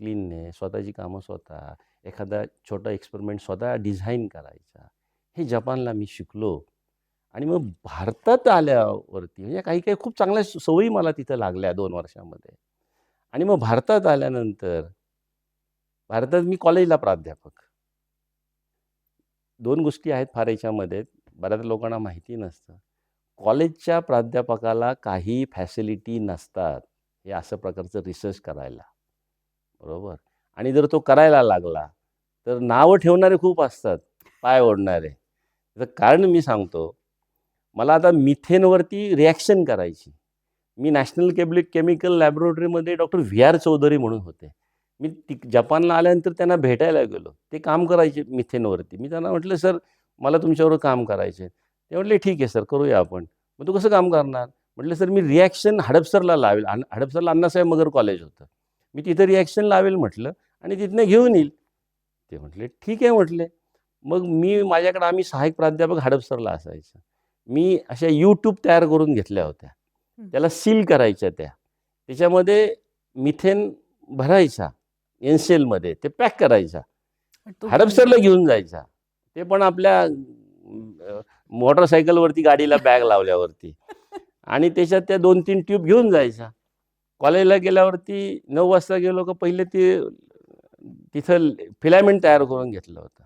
क्लीननेस, स्वतःची कामं स्वतः, एखादा छोटा एक्सपेरिमेंट स्वतः डिझाइन करायचा. हे जपानला मी शिकलो. आणि मग भारतात आल्यावरती म्हणजे काही-काही खूप चांगल्या सवयी मला तिथं लागल्या 2 वर्षामध्ये. आणि मग भारतात आल्यानंतर, भारतात मी कॉलेजला प्राध्यापक. 2 गोष्टी आहेत फार याच्यामध्ये, बऱ्याच लोकांना माहिती नसतं. कॉलेजच्या प्राध्यापकाला काही फॅसिलिटी नसतात, हे असं प्रकारचं रिसर्च करायला, बरोबर? आणि जर तो करायला लागला, तर नावं ठेवणारे खूप असतात, पाय ओढणारे. त्याचं कारण मी सांगतो. मला आता मिथेनवरती रिॲक्शन करायची. मी नॅशनल केमिकल लॅबोरेटरीमध्ये डॉक्टर व्ही आर चौधरी म्हणून होते. मी जपानला आल्यानंतर त्यांना भेटायला गेलो. ते काम करायचे मिथेनवरती. मी त्यांना म्हटलं, "सर, मला तुमच्याबरोबर काम करायचं आहे." ते म्हटले, "ठीक आहे सर, करूया आपण." "मग तू कसं काम करणार?" म्हटलं, "सर, मी रिॲक्शन हडपसरला लावेल." हडपसरला अण्णासाहेब मगर कॉलेज होतं. "मी तिथं रिॲक्शन लावेल," म्हटलं, "आणि तिथनं घेऊन येईल." ते म्हटले, "ठीक आहे," म्हटले. मग माझ्याकडे आम्ही सहाय्यक प्राध्यापक हडपसरला असायचं. मी अशा ट्यूब तयार करून घेतल्या होत्या. हं. त्याला सील करायच्या त्या. त्याच्यामध्ये मिथेन भरायचा एनसेलमध्ये, ते पॅक करायचा. आणि तो घेऊन हडपसरला जायचा. घेऊन जायचा. ते पण आपल्या मोटरसायकलवरती गाडीला बॅग लावल्यावरती. आणि त्याच्यात त्या 2-3 ट्यूब घेऊन जायचा. कॉलेजला गेल्यावरती 9 वाजता गेलो का पहिले ते तिथं फिलामेंट तयार करून घेतलं होतं.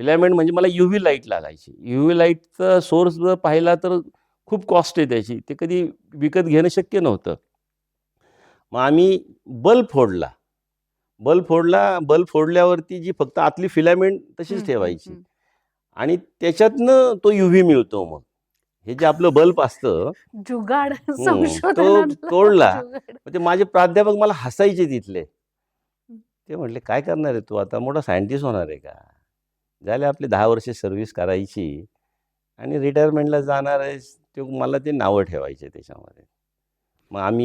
फिलामेंट म्हणजे मला यूव्ही लाईट लागायची. यूव्ही लाईटचा सोर्स जर पाहिला तर खूप कॉस्ट आहे त्याची. ते कधी विकत घेणं शक्य नव्हतं. मग आम्ही बल्ब फोडला. बल्ब फोडल्यावरती जी फक्त आतली फिलामेंट तशीच हं, हं, ठेवायची. हं. आणि त्याच्यातनं तो यूव्ही मिळतो मग. हे जे आपलं बल्ब असतं जुगाड तो संशोधनातला तोडला. जुगाड. मग ते माझे प्राध्यापक मला हसायचे तिथले. हं. ते म्हटले, "काय करणार आहे तू आता? मोठा सायंटिस्ट होणार आहे का? झाले आपली 10 वर्ष सर्व्हिस करायची आणि रिटायरमेंटला जाणार आहेस." ते मला ते नावं ठेवायचे त्याच्यामध्ये. मग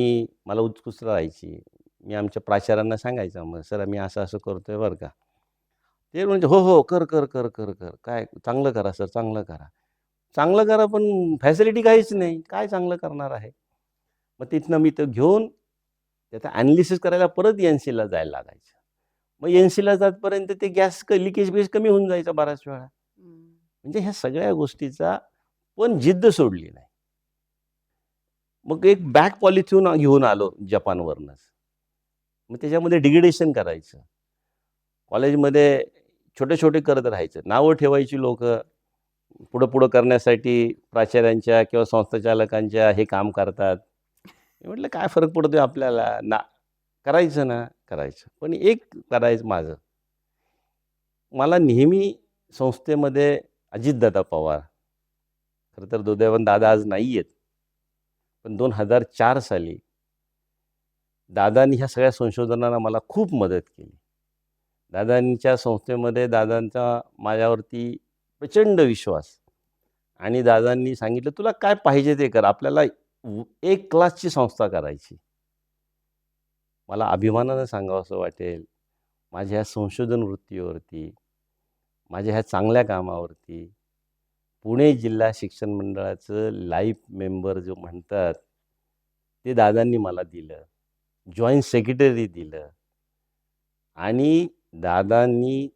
मला उत्सुकता राहायची. मी आमच्या प्राचार्यांना सांगायचं, "मग सर, आम्ही असं-असं करतोय बरं का." ते म्हणजे, "हो, हो. कर, कर, कर, कर, कर. काय चांगलं करा सर, चांगलं करा." चांगलं करा पण फॅसिलिटी काहीच नाही. काय चांगलं करणार आहे? मग तिथनं मी तो घेऊन त्याचं ॲनालिसिस करायला परत एन-सीला जायला लागायचं. मग एन-सीला जातपर्यंत ते गॅस लिकेज कमी होऊन जायचा बऱ्याच वेळा. हं. म्हणजे ह्या सगळ्या गोष्टीचा पण जिद्द सोडली नाही. मग एक बॅग पॉलिथिन घेऊन आलो जपानवरनंच. मग त्याच्यामध्ये डिग्रेडेशन करायचं. कॉलेजमध्ये छोटे-छोटे करत राहायचं. नावं ठेवायची लोकं. पुढं-पुढं करण्यासाठी प्राचार्यांच्या किंवा संस्थाचालकांच्या हे काम करतात. मी म्हटलं, "काय फरक पडतोय आपल्याला? करायचं ना, करायचं." पण एक करायचं माझं. मला नेहमी संस्थेमध्ये अजितदादा पवार, खरं तर दुर्दैवाने दादा आज नाही आहेत. पण 2004 साली दादांनी ह्या सगळ्या संशोधनाला मला खूप मदत केली. दादांच्या संस्थेमध्ये दादांचा माझ्यावरती प्रचंड विश्वास आणि दादांनी सांगितलं, "तुला काय पाहिजे ते कर. आपल्याला एक क्लासची संस्था करायची." मला अभिमानानं सांगावसं वाटेल, माझ्या ह्या संशोधन वृत्तीवरती, माझ्या ह्या चांगल्या कामावरती पुणे जिल्हा शिक्षण मंडळाचं लाईफ मेंबर जो म्हणतात, ते दादांनी मला दिलं. जॉइंट सेक्रेटरी दिलं. आणि दादांनी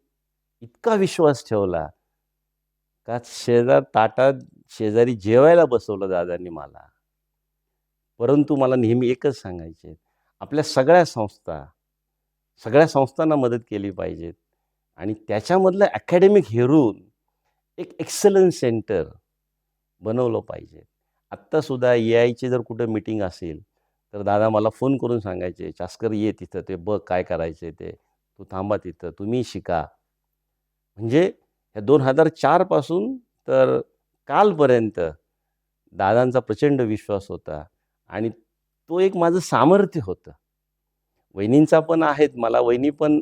इतका विश्वास ठेवला का ताटात शेजारी जेवायला बसवलं दादांनी मला. परंतु मला नेहमी एकच सांगायचे, आपल्या सगळ्या संस्थांना मदत केली पाहिजे आणि त्याच्यामधलं अकॅडमिक हेरून एक एक्सलन्स सेंटर बनवलं पाहिजे. आत्तासुद्धा ए-आयची जर कुठं मीटिंग असेल, तर दादा मला फोन करून सांगायचे, "चास्कर ये तिथं, ते बघ काय करायचं ते. तू थांबा तिथं, तुम्ही शिका." म्हणजे ह्या 2004 पासून तर कालपर्यंत दादांचा प्रचंड विश्वास होता आणि तो एक माझं सामर्थ्य होतं. वहिनींचा पण आहेत, मला वहिनी पण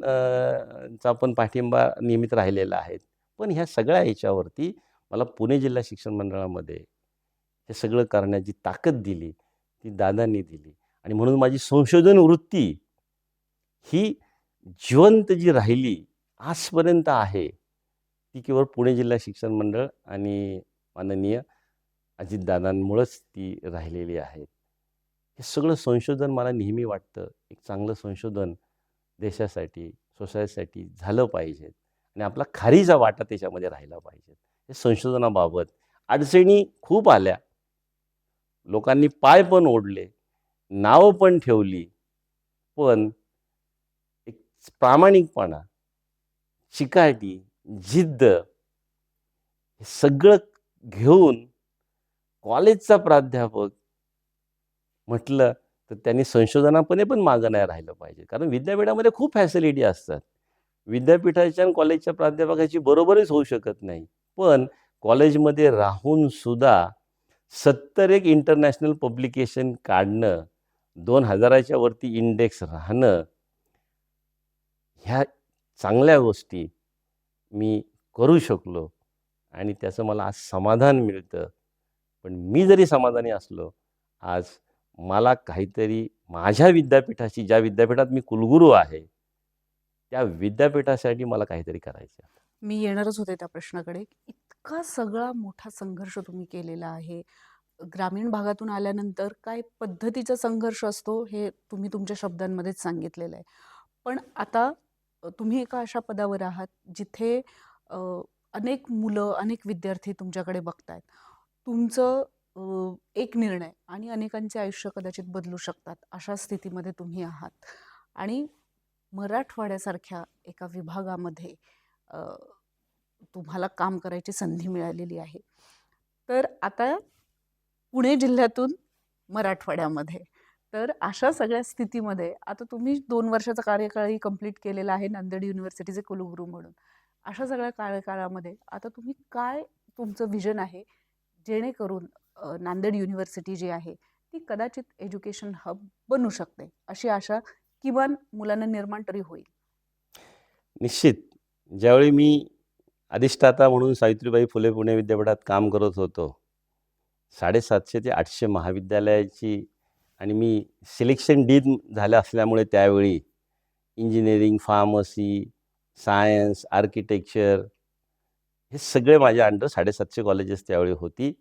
चा पण पाठिंबा नियमित राहिलेला आहे. पण ह्या सगळ्या ह्याच्यावरती मला पुणे जिल्हा शिक्षण मंडळामध्ये हे सगळं करण्याची ताकद दिली, ती दादांनी दिली आणि म्हणून माझी संशोधन वृत्ती ही जिवंत जी राहिली आजपर्यंत आहे, ती केवळ पुणे जिल्हा शिक्षण मंडळ आणि माननीय अजितदादांमुळंच ती राहिलेली आहे. हे सगळं संशोधन मला नेहमी वाटतं, एक चांगलं संशोधन देशासाठी, सोसायटीसाठी झालं पाहिजे आणि आपला खारीचा वाटा त्याच्यामध्ये राहिला पाहिजे. हे संशोधनाबाबत अडचणी खूप आल्या. लोकांनी पाय पण ओढले, नावं पण ठेवली. पण एक प्रामाणिकपणा, चिकाटी, जिद्द हे सगळं घेऊन कॉलेजचा प्राध्यापक म्हटलं तर त्यांनी संशोधनापणे पण मागं नाही राहिलं पाहिजे. कारण विद्यापीठामध्ये खूप फॅसिलिटी असतात. विद्यापीठाच्या आणि कॉलेजच्या प्राध्यापकाची बरोबरीच होऊ शकत नाही. पण कॉलेजमध्ये राहून सुद्धा 70 एक इंटरनॅशनल पब्लिकेशन काढणं 2000च्या वरती इंडेक्स राहणं, ह्या चांगल्या गोष्टी मी करू शकलो आणि त्याचं मला आज समाधान मिळतं. पण मी जरी समाधानी असलो, आज मला काहीतरी माझ्या विद्यापीठाची, ज्या विद्यापीठात मी कुलगुरू आहे, त्या विद्यापीठासाठी मला काहीतरी करायचं आहे. मी येणारच होते त्या प्रश्नाकडे. इतका सगळा मोठा संघर्ष तुम्ही केलेला आहे. ग्रामीण भागातून आल्यानंतर काय पद्धतीचा संघर्ष असतो हे तुम्ही तुमच्या शब्दांमध्येच सांगितलेलं आहे. पण आता तुम्ही एका अशा पदावर आहात जिथे अ, अनेक मुलं, अनेक विद्यार्थी तुमच्याकडे बघतायत. तुमचं एक निर्णय आणि अनेकांचे आयुष्य कदाचित बदलू शकतात. अशा स्थितीमध्ये तुम्ही आहात आणि मराठवाड्यासारख्या एका विभागामध्ये अ, तुम्हाला काम करायची संधी मिळालेली आहे. तर आता पुणे जिल्ह्यातून मराठवाड्यामध्ये. तर अशा सगळ्या स्थितीमध्ये आता तुम्ही 2 वर्षाचा कार्यकाळही कंप्लीट केलेला आहे नांदेड युनिव्हर्सिटीचे कुलगुरू म्हणून. अशा सगळ्या कार्यकाळामध्ये आता तुम्ही काय तुमचं व्हिजन आहे, जेणेकरून नांदेड युनिव्हर्सिटी जी आहे, ती कदाचित एज्युकेशन हब बनू शकते, अशी आशा किमान मुलांना निर्माण तरी होईल? निश्चित. ज्यावेळी मी अधिष्ठाता म्हणून सावित्रीबाई फुले पुणे विद्यापीठात काम करत होतो, 750 ते 800 महाविद्यालयाची आणि मी सिलेक्शन डीन झालं असल्यामुळे त्यावेळी इंजिनिअरिंग, फार्मसी, सायन्स, आर्किटेक्चर हे सगळे माझ्या अंडर 750 कॉलेजेस त्यावेळी होती.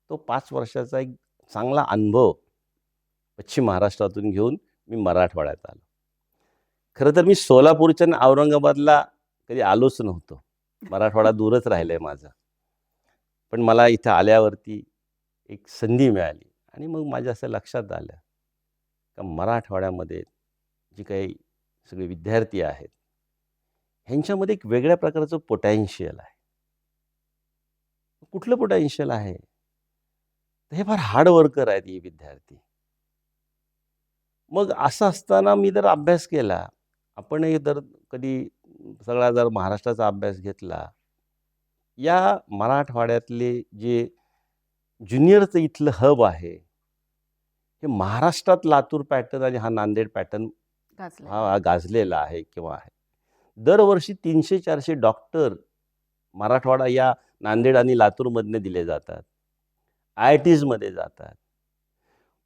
तो 5 वर्षाचा एक चांगला अनुभव पश्चिम महाराष्ट्रातून घेऊन मी मराठवाड्यात आलो. खरं तर मी सोलापूरच्या आणि औरंगाबादला कधी आलोच नव्हतो. मराठवाडा दूरच राहिलं आहे माझं. पण मला इथं आल्यावरती एक संधी मिळाली आणि मग माझ्या असं लक्षात आलं का मराठवाड्यामध्ये जी काही सगळे विद्यार्थी आहेत, ह्यांच्यामध्ये एक वेगळ्या प्रकारचं पोटॅन्शियल आहे. कुठलं पोटॅन्शियल आहे? तर हे फार हार्ड वर्कर आहेत हे विद्यार्थी. मग असं असताना मी जर अभ्यास केला, आपणही जर कधी सगळा जर महाराष्ट्राचा अभ्यास घेतला, या मराठवाड्यातले जे ज्युनियरचं इथलं हब आहे, हे महाराष्ट्रात लातूर पॅटर्न आणि हा नांदेड पॅटर्न गाजलंय. हा गाजलेला आहे किंवा आहे. दरवर्षी 300-400 डॉक्टर मराठवाडा या नांदेड आणि लातूरमधनं दिले जातात. IITsमध्ये जातात.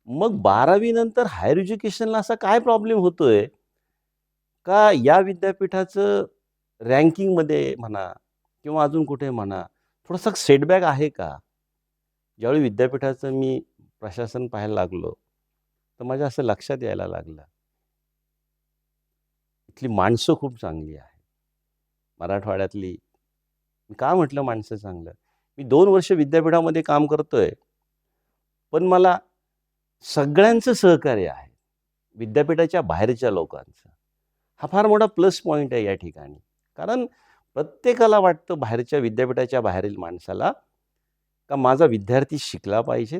मग 12वी नंतर हायर एज्युकेशनला असा काय प्रॉब्लेम होतोय का या विद्यापीठाचं रँकिंगमध्ये म्हणा किंवा अजून कुठे म्हणा थोडासा सेटबॅक आहे का? ज्यावेळी विद्यापीठाचं मी प्रशासन पाहायला लागलो, तर माझ्या असं लक्षात यायला लागलं, इथली माणसं खूप चांगली आहेत. मराठवाड्यातली. मी का म्हटलं माणसं चांगलं? मी 2 वर्ष विद्यापीठामध्ये काम करतोय, पण मला सगळ्यांचं सहकार्य आहे. विद्यापीठाच्या बाहेरच्या लोकांचं. हा फार मोठा प्लस पॉइंट आहे या ठिकाणी. कारण प्रत्येकाला वाटतं बाहेरच्या विद्यापीठाच्या बाहेरील माणसाला का माझा विद्यार्थी शिकला पाहिजे,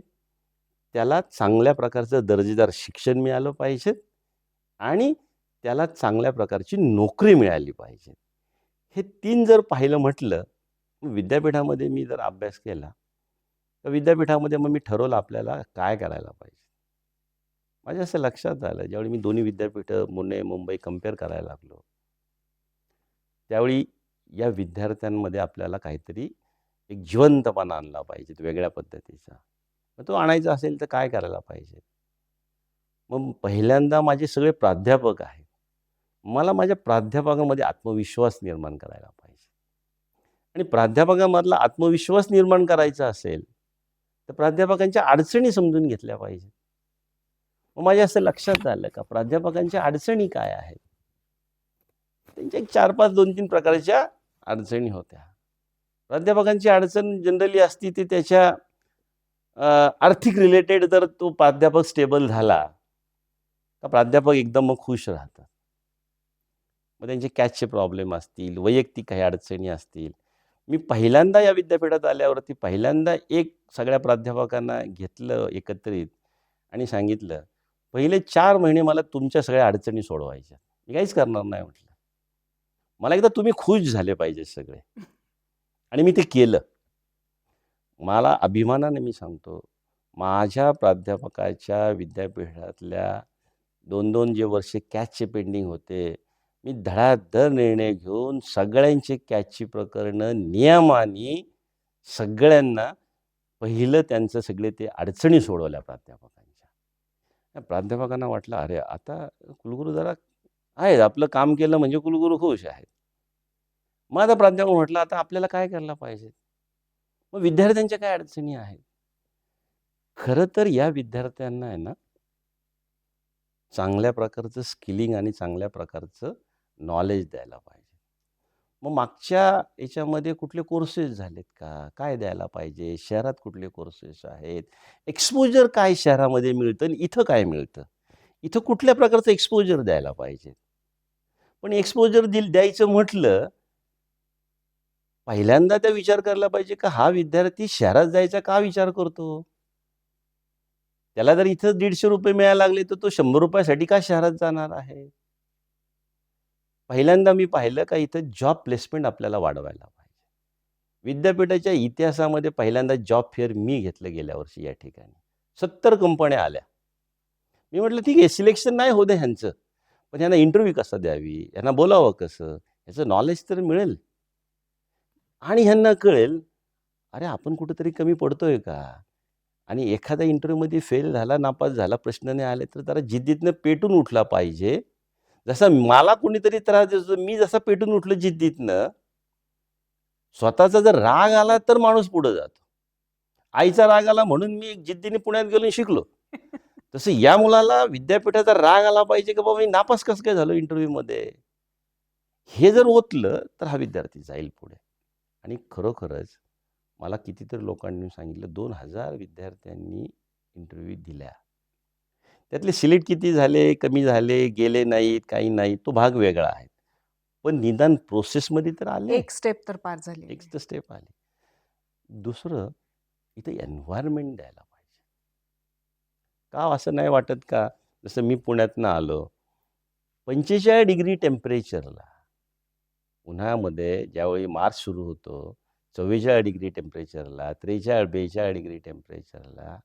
त्याला चांगल्या प्रकारचं दर्जेदार शिक्षण मिळालं पाहिजे आणि त्याला चांगल्या प्रकारची नोकरी मिळाली पाहिजे. हे 3 जर पाहिलं म्हटलं, विद्यापीठामध्ये मी जर अभ्यास केला, तर विद्यापीठामध्ये मग मी ठरवलं आपल्याला काय करायला पाहिजे. माझ्या असं लक्षात आलं, ज्यावेळी मी दोन्ही विद्यापीठं पुणे, मुंबई कंपेअर करायला लागलो, त्यावेळी या विद्यार्थ्यांमध्ये आपल्याला काहीतरी एक जिवंतपणा आणला पाहिजे वेगळ्या पद्धतीचा. मग तो आणायचा असेल तर काय करायला पाहिजे? मग पहिल्यांदा माझे सगळे प्राध्यापक आहेत. मला माझ्या प्राध्यापकामध्ये आत्मविश्वास निर्माण करायला पाहिजे. आणि प्राध्यापकामधला आत्मविश्वास निर्माण करायचा असेल, तर प्राध्यापकांच्या अडचणी समजून घेतल्या पाहिजे. मग माझ्या असं लक्षात आलं का प्राध्यापकांच्या अडचणी काय आहेत? त्यांच्या एक 4-5 2-3 प्रकारच्या अडचणी होत्या. प्राध्यापकांची अडचण जनरली असती ती त्याच्या आर्थिक रिलेटेड. जर तो प्राध्यापक स्टेबल झाला, तर प्राध्यापक एकदम मग खुश राहतात. मग त्यांचे कॅशचे प्रॉब्लेम असतील, वैयक्तिक काही अडचणी असतील. मी पहिल्यांदा या विद्यापीठात आल्यावरती पहिल्यांदा एक सगळ्या प्राध्यापकांना घेतलं एकत्रित आणि सांगितलं, पहिले 4 महिने मला तुमच्या सगळ्या अडचणी सोडवायच्या. मी काहीच करणार नाही म्हटलं. मला एकदा तुम्ही खुश झाले पाहिजे सगळे. आणि मी ते केलं. मला अभिमानाने मी सांगतो, माझ्या प्राध्यापकाच्या विद्यापीठातल्या 2-2 जे वर्षे कॅचचे पेंडिंग होते, मी धडाधड निर्णय घेऊन सगळ्यांचे कॅचची प्रकरणं नियमाने सगळ्यांना पहिलं त्यांचं सगळे ते अडचणी सोडवल्या प्राध्यापकांच्या. त्या प्राध्यापकांना वाटलं, अरे आता कुलगुरू जरा आहेत, आपलं काम केलं म्हणजे कुलगुरू खुश आहेत. मग आता प्राध्यापक म्हटलं, आता आपल्याला काय करायला पाहिजे? मग विद्यार्थ्यांच्या काय अडचणी आहेत? खरं तर या विद्यार्थ्यांना आहे ना, चांगल्या प्रकारचं स्किलिंग आणि चांगल्या प्रकारचं नॉलेज द्यायला पाहिजे. मग मागच्या याच्यामध्ये कुठले कोर्सेस झालेत का? काय द्यायला पाहिजे? शहरात कुठले कोर्सेस आहेत? एक्सपोजर काय शहरामध्ये मिळतं आणि इथं काय मिळतं? इथं कुठल्या प्रकारचं एक्सपोजर द्यायला पाहिजे? पण एक्सपोजर द्यायचं म्हटलं, पहिल्यांदा त्या विचार करायला पाहिजे का हा विद्यार्थी शहरात जायचा का विचार करतो? त्याला जर इथं ₹150 मिळायला लागले, तर तो ₹100 साठी का शहरात जाणार आहे? पहिल्यांदा मी पाहिलं का इथं जॉब प्लेसमेंट आपल्याला वाढवायला पाहिजे. विद्यापीठाच्या इतिहासामध्ये पहिल्यांदा जॉब फेअर मी घेतलं गेल्या वर्षी या ठिकाणी. 70 कंपन्या आल्या. मी म्हटलं ठीक आहे, सिलेक्शन नाही होऊ दे ह्यांचं. पण ह्यांना इंटरव्ह्यू कसा द्यावी? ह्यांना बोलावं कसं? ह्याचं नॉलेज तर मिळेल. आणि ह्यांना कळेल, अरे आपण कुठेतरी कमी पडतोय का? आणि एखाद्या इंटरव्ह्यूमध्ये फेल झाला, नापास झाला, प्रश्न नाही आले, तर जरा जिद्दीतनं पेटून उठला पाहिजे. जसा मला कोणीतरी त्रास देतो, मी जसा पेटून उठलो जिद्दीतनं, स्वतःचा जर राग आला तर माणूस पुढे जातो. आईचा राग आला म्हणून मी जिद्दीने पुण्यात गेलो आणि शिकलो. तसं या मुलाला विद्यापीठाचा राग आला पाहिजे की बाबा मी नापास कसं काय झालो इंटरव्ह्यूमध्ये. हे जर ओतलं तर हा विद्यार्थी जाईल पुढे. आणि खरोखरच मला कितीतरी लोकांनी सांगितलं 2000 विद्यार्थ्यांनी इंटरव्ह्यू दिल्या. त्यातले सिलेक्ट किती झाले, कमी झाले, गेले नाहीत, काही नाही, तो भाग वेगळा आहे. पण निदान प्रोसेसमध्ये तर आले. एक स्टेप तर पार झाली. एक तर स्टेप आली. दुसरं, इथे एन्व्हायर्नमेंट द्यायला पाहिजे. का असं नाही वाटत का? जसं मी पुण्यातनं आलो, 45 डिग्री टेम्परेचरला उन्हाळ्यामध्ये ज्यावेळी मार्च सुरू होतो, 44 डिग्री टेम्परेचरला, 43-42 डिग्री टेम्परेचरला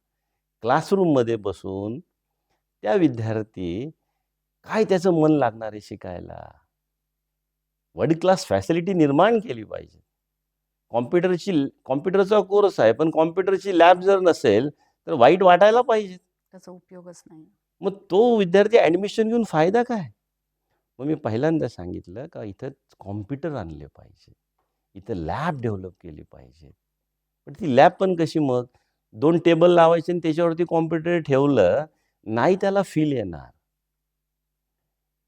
क्लासरूममध्ये बसून त्या विद्यार्थी काय त्याचं मन लागणार आहे शिकायला? वर्ल्ड क्लास फॅसिलिटी निर्माण केली पाहिजे. कॉम्प्युटरचा कोर्स आहे, पण कॉम्प्युटरची लॅब जर नसेल, तर वाईट वाटायला पाहिजे. त्याचा उपयोगच नाही. मग तो विद्यार्थी ॲडमिशन घेऊन फायदा काय? मग मी पहिल्यांदा सांगितलं का इथं कॉम्प्युटर आणले पाहिजे. इथं लॅब डेव्हलप केली पाहिजे. पण ती लॅब पण कशी मग? 2 टेबल लावायचे आणि त्याच्यावरती कॉम्प्युटर ठेवलं, नाही त्याला फील येणार.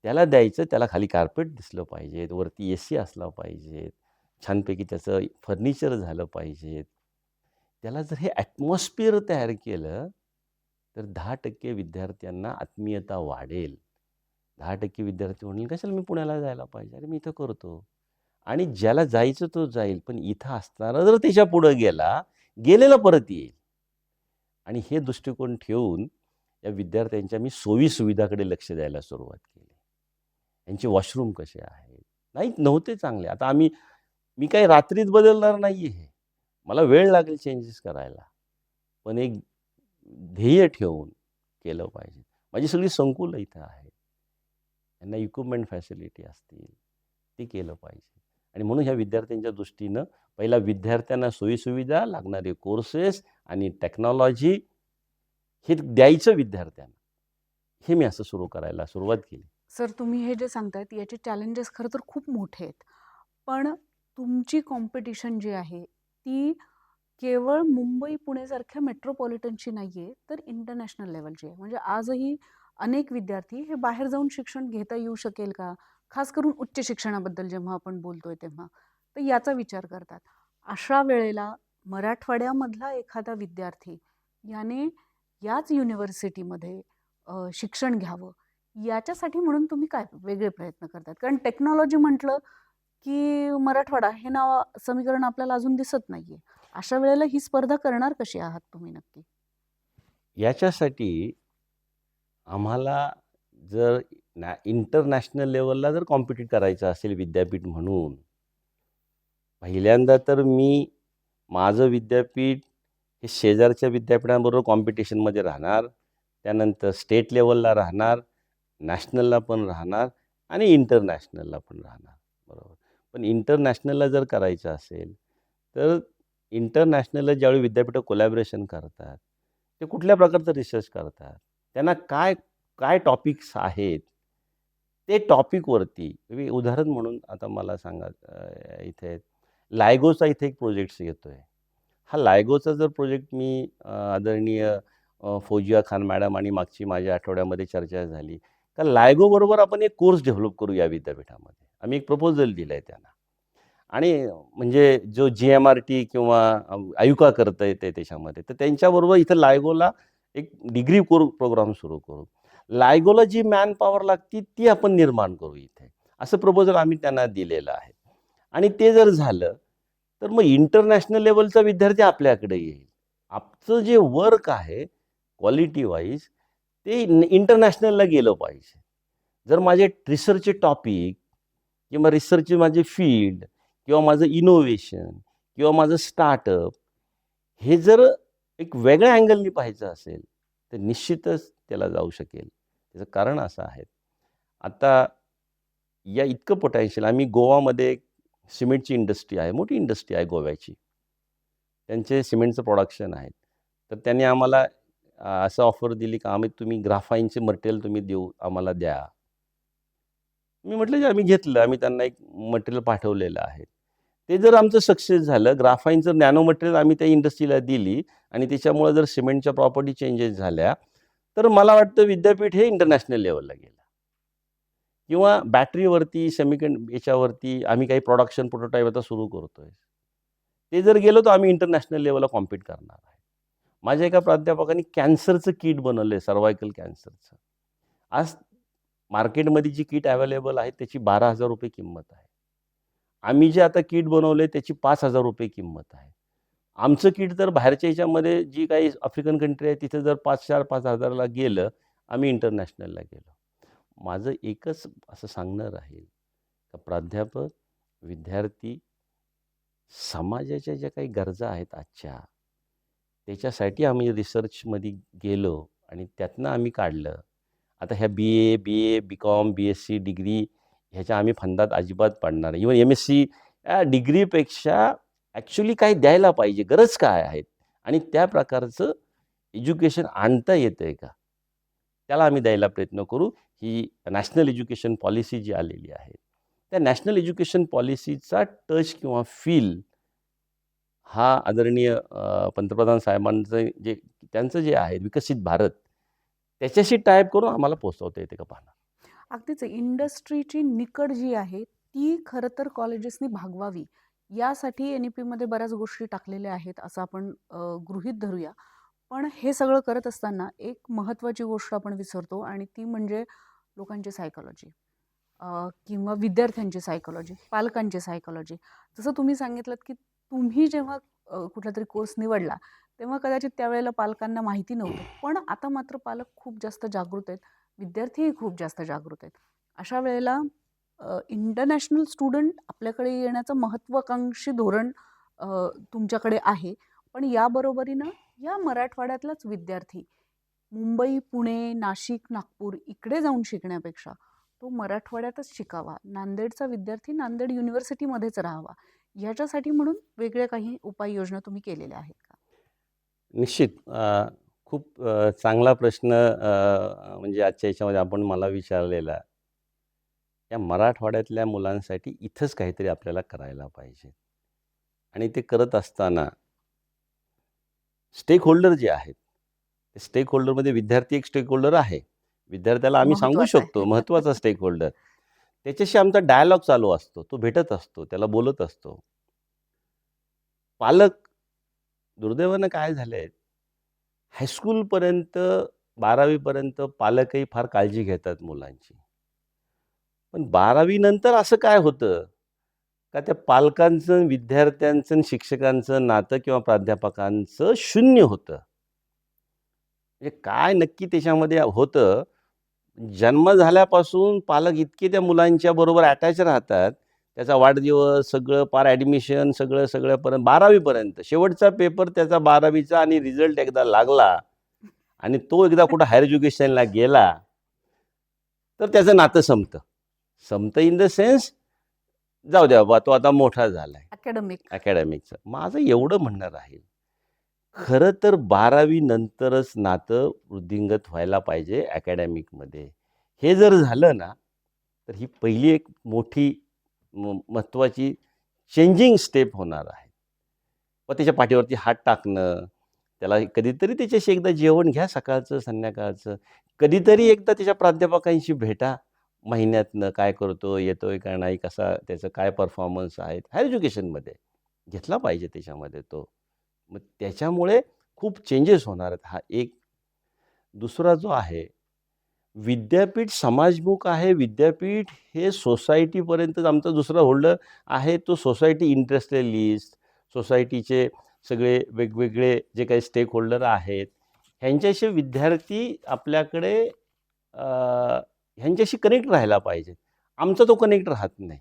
त्याला द्यायचं, त्याला खाली कार्पेट दिसलं पाहिजे, वरती एसी असला पाहिजे, छानपैकी त्याचं फर्निचर झालं पाहिजे. त्याला जर हे ॲटमॉस्फिअर तयार केलं, तर 10% विद्यार्थ्यांना आत्मीयता वाढेल. 10% विद्यार्थी म्हणेल, कशाला मी पुण्याला जायला पाहिजे? अरे मी इथं करतो. आणि ज्याला जायचं तो जाईल, पण इथं असताना जर त्याच्या पुढं गेला, गेलेला परत येईल. आणि हे दृष्टिकोन ठेवून या विद्यार्थ्यांच्या मी सोयी-सुविधाकडे लक्ष द्यायला सुरुवात केली. यांचे वॉशरूम कसे आहेत? नाही नव्हते चांगले. आता मी काही रात्रीत बदलणार नाही आहे हे. मला वेळ लागेल चेंजेस करायला. पण एक ध्येय ठेवून केलं पाहिजे. माझी सगळी संकुलं इथं आहेत. त्यांना इक्विपमेंट फॅसिलिटी असतील, ते केलं पाहिजे. आणि म्हणून ह्या विद्यार्थ्यांच्या दृष्टीनं पहिला विद्यार्थ्यांना सोयीसुविधा, लागणारे कोर्सेस आणि टेक्नॉलॉजी हे द्यायचं विद्यार्थ्यांना. हे मी असं सुरू करायला सुरुवात केली. सर, तुम्ही हे जे सांगतायत याचे चॅलेंजेस खरं तर खूप मोठे आहेत. पण तुमची कॉम्पिटिशन जी आहे ती केवळ मुंबई, पुणेसारख्या मेट्रोपॉलिटनची नाहीये, तर इंटरनॅशनल लेव्हलची आहे. म्हणजे आजही अनेक विद्यार्थी हे बाहेर जाऊन शिक्षण घेता येऊ शकेल का? खास करून उच्च शिक्षणाबद्दल जेव्हा आपण बोलतोय तेव्हा, तर याचा विचार करतात. अशा वेळेला मराठवाड्यामधला एखादा विद्यार्थी याने याच युनिव्हर्सिटीमध्ये शिक्षण घ्यावं, याच्यासाठी म्हणून तुम्ही काय वेगळे प्रयत्न करतात? कारण टेक्नॉलॉजी म्हटलं की मराठवाडा हे नाव समीकरण आपल्याला अजून दिसत नाहीये. अशा वेळेला ही स्पर्धा करणार कशी आहात तुम्ही नक्की? याच्यासाठी आम्हाला जर इंटरनॅशनल लेव्हलला जर कॉम्पिटिट करायचं असेल विद्यापीठ म्हणून, पहिल्यांदा तर माझं विद्यापीठ हे शेजारच्या विद्यापीठांबरोबर कॉम्पिटिशनमध्ये राहणार. त्यानंतर स्टेट लेव्हलला राहणार नॅशनलला पण राहणार आणि इंटरनॅशनलला पण राहणार, बरोबर. पण इंटरनॅशनलला जर करायचं असेल तर इंटरनॅशनलला ज्यावेळी विद्यापीठं कोलॅबरेशन करतात, ते कुठल्या प्रकारचं रिसर्च करतात, त्यांना काय काय टॉपिक्स आहेत, ते टॉपिकवरती मी उदाहरण म्हणून आता मला सांगा, इथे लायगोचा इथे एक प्रोजेक्ट येतोय. हा लायगोचा जर प्रोजेक्ट मी आदरणीय फौजिया खान मॅडम आणि मागची माझ्या आठवड्यामध्ये चर्चा झाली का लायगो बरोबर आपण एक कोर्स डेव्हलप करू या विद्यापीठामध्ये. आम्ही एक प्रपोजल दिलंय त्यांना आणि म्हणजे जो GMRT किंवा आयुका करता येते त्याच्यामध्ये, तर त्यांच्याबरोबर इथं लायगोला एक डिग्री प्रोग्राम सुरू करू. लायगोला जी मॅन पॉवर लागती ती आपण निर्माण करू इथे, असं प्रपोजल आम्ही त्यांना दिलेलं आहे. आणि ते जर झालं तर मग इंटरनॅशनल लेवलचा विद्यार्थी आपल्याकडे येईल. आमचं जे वर्क आहे क्वालिटी वाईज ते इंटरनॅशनलला गेलं पाहिजे. जर माझे रिसर्चचे टॉपिक किंवा रिसर्चचे माझे फील्ड किंवा माझं इनोव्हेशन किंवा माझं स्टार्टअप हे जर एक वेगळ्या अँगलनी पाहायचं असेल तर निश्चितच त्याला जाऊ शकेल. त्याचं कारण असं आहे, आता या इतकं पोटॅन्शियल आम्ही गोवामध्ये सिमेंटची इंडस्ट्री आहे, मोठी इंडस्ट्री आहे गोव्याची. त्यांचे सिमेंटचं प्रोडक्शन आहे. तर त्यांनी आम्हाला असं ऑफर दिली की तुम्ही ग्राफाईनचे मटेरियल तुम्ही आम्हाला द्या. मी म्हटलं की आम्ही घेतलं. आम्ही त्यांना एक मटेरियल पाठवलेलं आहे. ते जर आमचं सक्सेस झालं, ग्राफाईनचं नॅनो मटेरियल आम्ही त्या इंडस्ट्रीला दिली आणि त्याच्यामुळे जर सिमेंटच्या प्रॉपर्टी चेंजेस झाल्या, तर मला वाटतं विद्यापीठ हे इंटरनॅशनल लेव्हलला गेलं. किंवा बॅटरीवरती याच्यावरती आम्ही काही प्रोडक्शन प्रोटोटाईप आता सुरू करतोय. ते जर गेलो तर आम्ही इंटरनॅशनल लेव्हलला कॉम्पीट करणार आहे. माझ्या एका प्राध्यापकांनी कॅन्सरचं किट बनवलंय, सर्व्हायकल कॅन्सरचं. आज मार्केटमध्ये जी किट अवेलेबल आहे त्याची ₹12,000 किंमत आहे. आम्ही जे आता किट बनवलंय त्याची ₹5,000 किंमत आहे. आमचं किट तर बाहेरच्या ह्याच्यामध्ये जी काही आफ्रिकन कंट्री आहे तिथे जर 4,000-5,000ला गेलं, आम्ही इंटरनॅशनलला गेलो. माझं एकच असं सांगणं राहील का प्राध्यापक, विद्यार्थी, समाजाच्या ज्या काही गरजा आहेत आजच्या, त्याच्यासाठी आम्ही रिसर्चमध्ये गेलो आणि त्यातनं आम्ही काढलं. आता ह्या BA, BA, BCom, BSc degree ह्याच्या आम्ही फंदात अजिबात पडणार नाही. इव्हन MSc या डिग्रीपेक्षा ॲक्च्युली काय द्यायला पाहिजे, गरज काय आहेत आणि त्या प्रकारचं एज्युकेशन आणता येतं आहे का, त्याला आम्ही द्यायला प्रयत्न करू. ही नॅशनल एज्युकेशन पॉलिसी जी आलेली आहे, त्या नॅशनल एज्युकेशन पॉलिसीचा टच किंवा फील हा आदरणीय पंतप्रधान साहेबांचं त्यांचं जे आहे विकसित भारत, त्याच्याशी टायप करून आम्हाला पोहोचवता येते का पाहणार. अगदीच इंडस्ट्रीची निकड जी आहे ती खरं तर कॉलेजेसनी भागवावी यासाठी NEP-मध्ये बऱ्याच गोष्टी टाकलेल्या आहेत असं आपण गृहीत धरूया. पण हे सगळं करत असताना एक महत्त्वाची गोष्ट आपण विसरतो आणि ती म्हणजे लोकांची सायकॉलॉजी किंवा विद्यार्थ्यांची सायकॉलॉजी, पालकांची सायकॉलॉजी. जसं तुम्ही सांगितलंत की तुम्ही जेव्हा कुठला तरी कोर्स निवडला तेव्हा कदाचित त्यावेळेला पालकांना माहिती नव्हतं. पण आता मात्र पालक खूप जास्त जागृत आहेत, विद्यार्थीही खूप जास्त जागृत आहेत. अशा वेळेला इंटरनॅशनल स्टुडंट आपल्याकडे येण्याचं महत्त्वाकांक्षी धोरण तुमच्याकडे आहे. पण याबरोबरीनं या मराठवाड्यातलाच विद्यार्थी मुंबई, पुणे, नाशिक, नागपूर इकडे जाऊन शिकण्यापेक्षा तो मराठवाड्यातच शिकावा. नांदेडचा विद्यार्थी नांदेड युनिव्हर्सिटीमध्येच राहावा. ह्याच्यासाठी म्हणून वेगळ्या काही उपाययोजना तुम्ही केलेल्या आहेत का? निश्चित. खूप चांगला प्रश्न म्हणजे आजच्या याच्यामध्ये आपण मला विचारलेला. या मराठवाड्यातल्या मुलांसाठी इथंच काहीतरी आपल्याला करायला पाहिजे आणि ते करत असताना स्टेक होल्डर जे आहेत, ते स्टेक होल्डरमध्ये विद्यार्थी एक स्टेक होल्डर आहे. विद्यार्थ्याला आम्ही सांगू महत्वाचं शकतो, आहे. महत्त्वाचा स्टेक होल्डर. त्याच्याशी आमचा डायलॉग चालू असतो, तो भेटत असतो, त्याला बोलत असतो. पालक दुर्दैवानं काय झालंय, हायस्कूलपर्यंत 12वी पर्यंत पालकही फार काळजी घेतात मुलांची. पण 12वी नंतर असं काय होतं का त्या पालकांचं, विद्यार्थ्यांचं आणि शिक्षकांचं नातं किंवा प्राध्यापकांचं शून्य होतं. म्हणजे काय नक्की त्याच्यामध्ये होतं, जन्म झाल्यापासून पालक इतके त्या मुलांच्या बरोबर अटॅच राहतात, त्याचा वाढदिवस सगळं पार ॲडमिशन सगळ्यापर्यंत 12वी पर्यंत. शेवटचा पेपर त्याचा 12वीचा आणि रिझल्ट एकदा लागला आणि तो एकदा कुठं हायर एज्युकेशनला गेला तर त्याचं नातं संपतं. संपतं इन द सेन्स, जाऊ द्या बाबा, तो आता मोठा झालाय अकॅडमिक. अकॅडमिकचं. माझं एवढं म्हणणं राहील, खरं तर 12वी नंतरच नातं वृद्धिंगत व्हायला पाहिजे अकॅडमिकमध्ये. हे जर झालं ना, तर ही पहिली एक मोठी महत्त्वाची चेंजिंग स्टेप होणार आहे. मग त्याच्या पाठीवरती हात टाकणं, त्याला कधीतरी त्याच्याशी एकदा जेवण घ्या सकाळचं, संध्याकाळचं. कधीतरी एकदा त्याच्या प्राध्यापकांशी भेटा महिन्यातनं, काय करतो, येतोय का नाही, कसा त्याचं काय परफॉर्मन्स आहे. हायर एज्युकेशनमध्ये घेतला पाहिजे त्याच्यामध्ये तो. मग त्याच्यामुळे खूप चेंजेस होणार आहेत. हा एक. दुसरा जो आहे, विद्यापीठ समाजमुख आहे. विद्यापीठ हे सोसायटीपर्यंत आमचा दुसरा होल्डर आहे. तो सोसायटी इंटरेस्टलिस्ट, सोसायटीचे सगळे वेगवेगळे जे काही स्टेक होल्डर आहेत, ह्यांच्याशी विद्यार्थी आपल्याकडे ह्यांच्याशी कनेक्ट राहायला पाहिजे. आमचा तो कनेक्ट राहत नाही.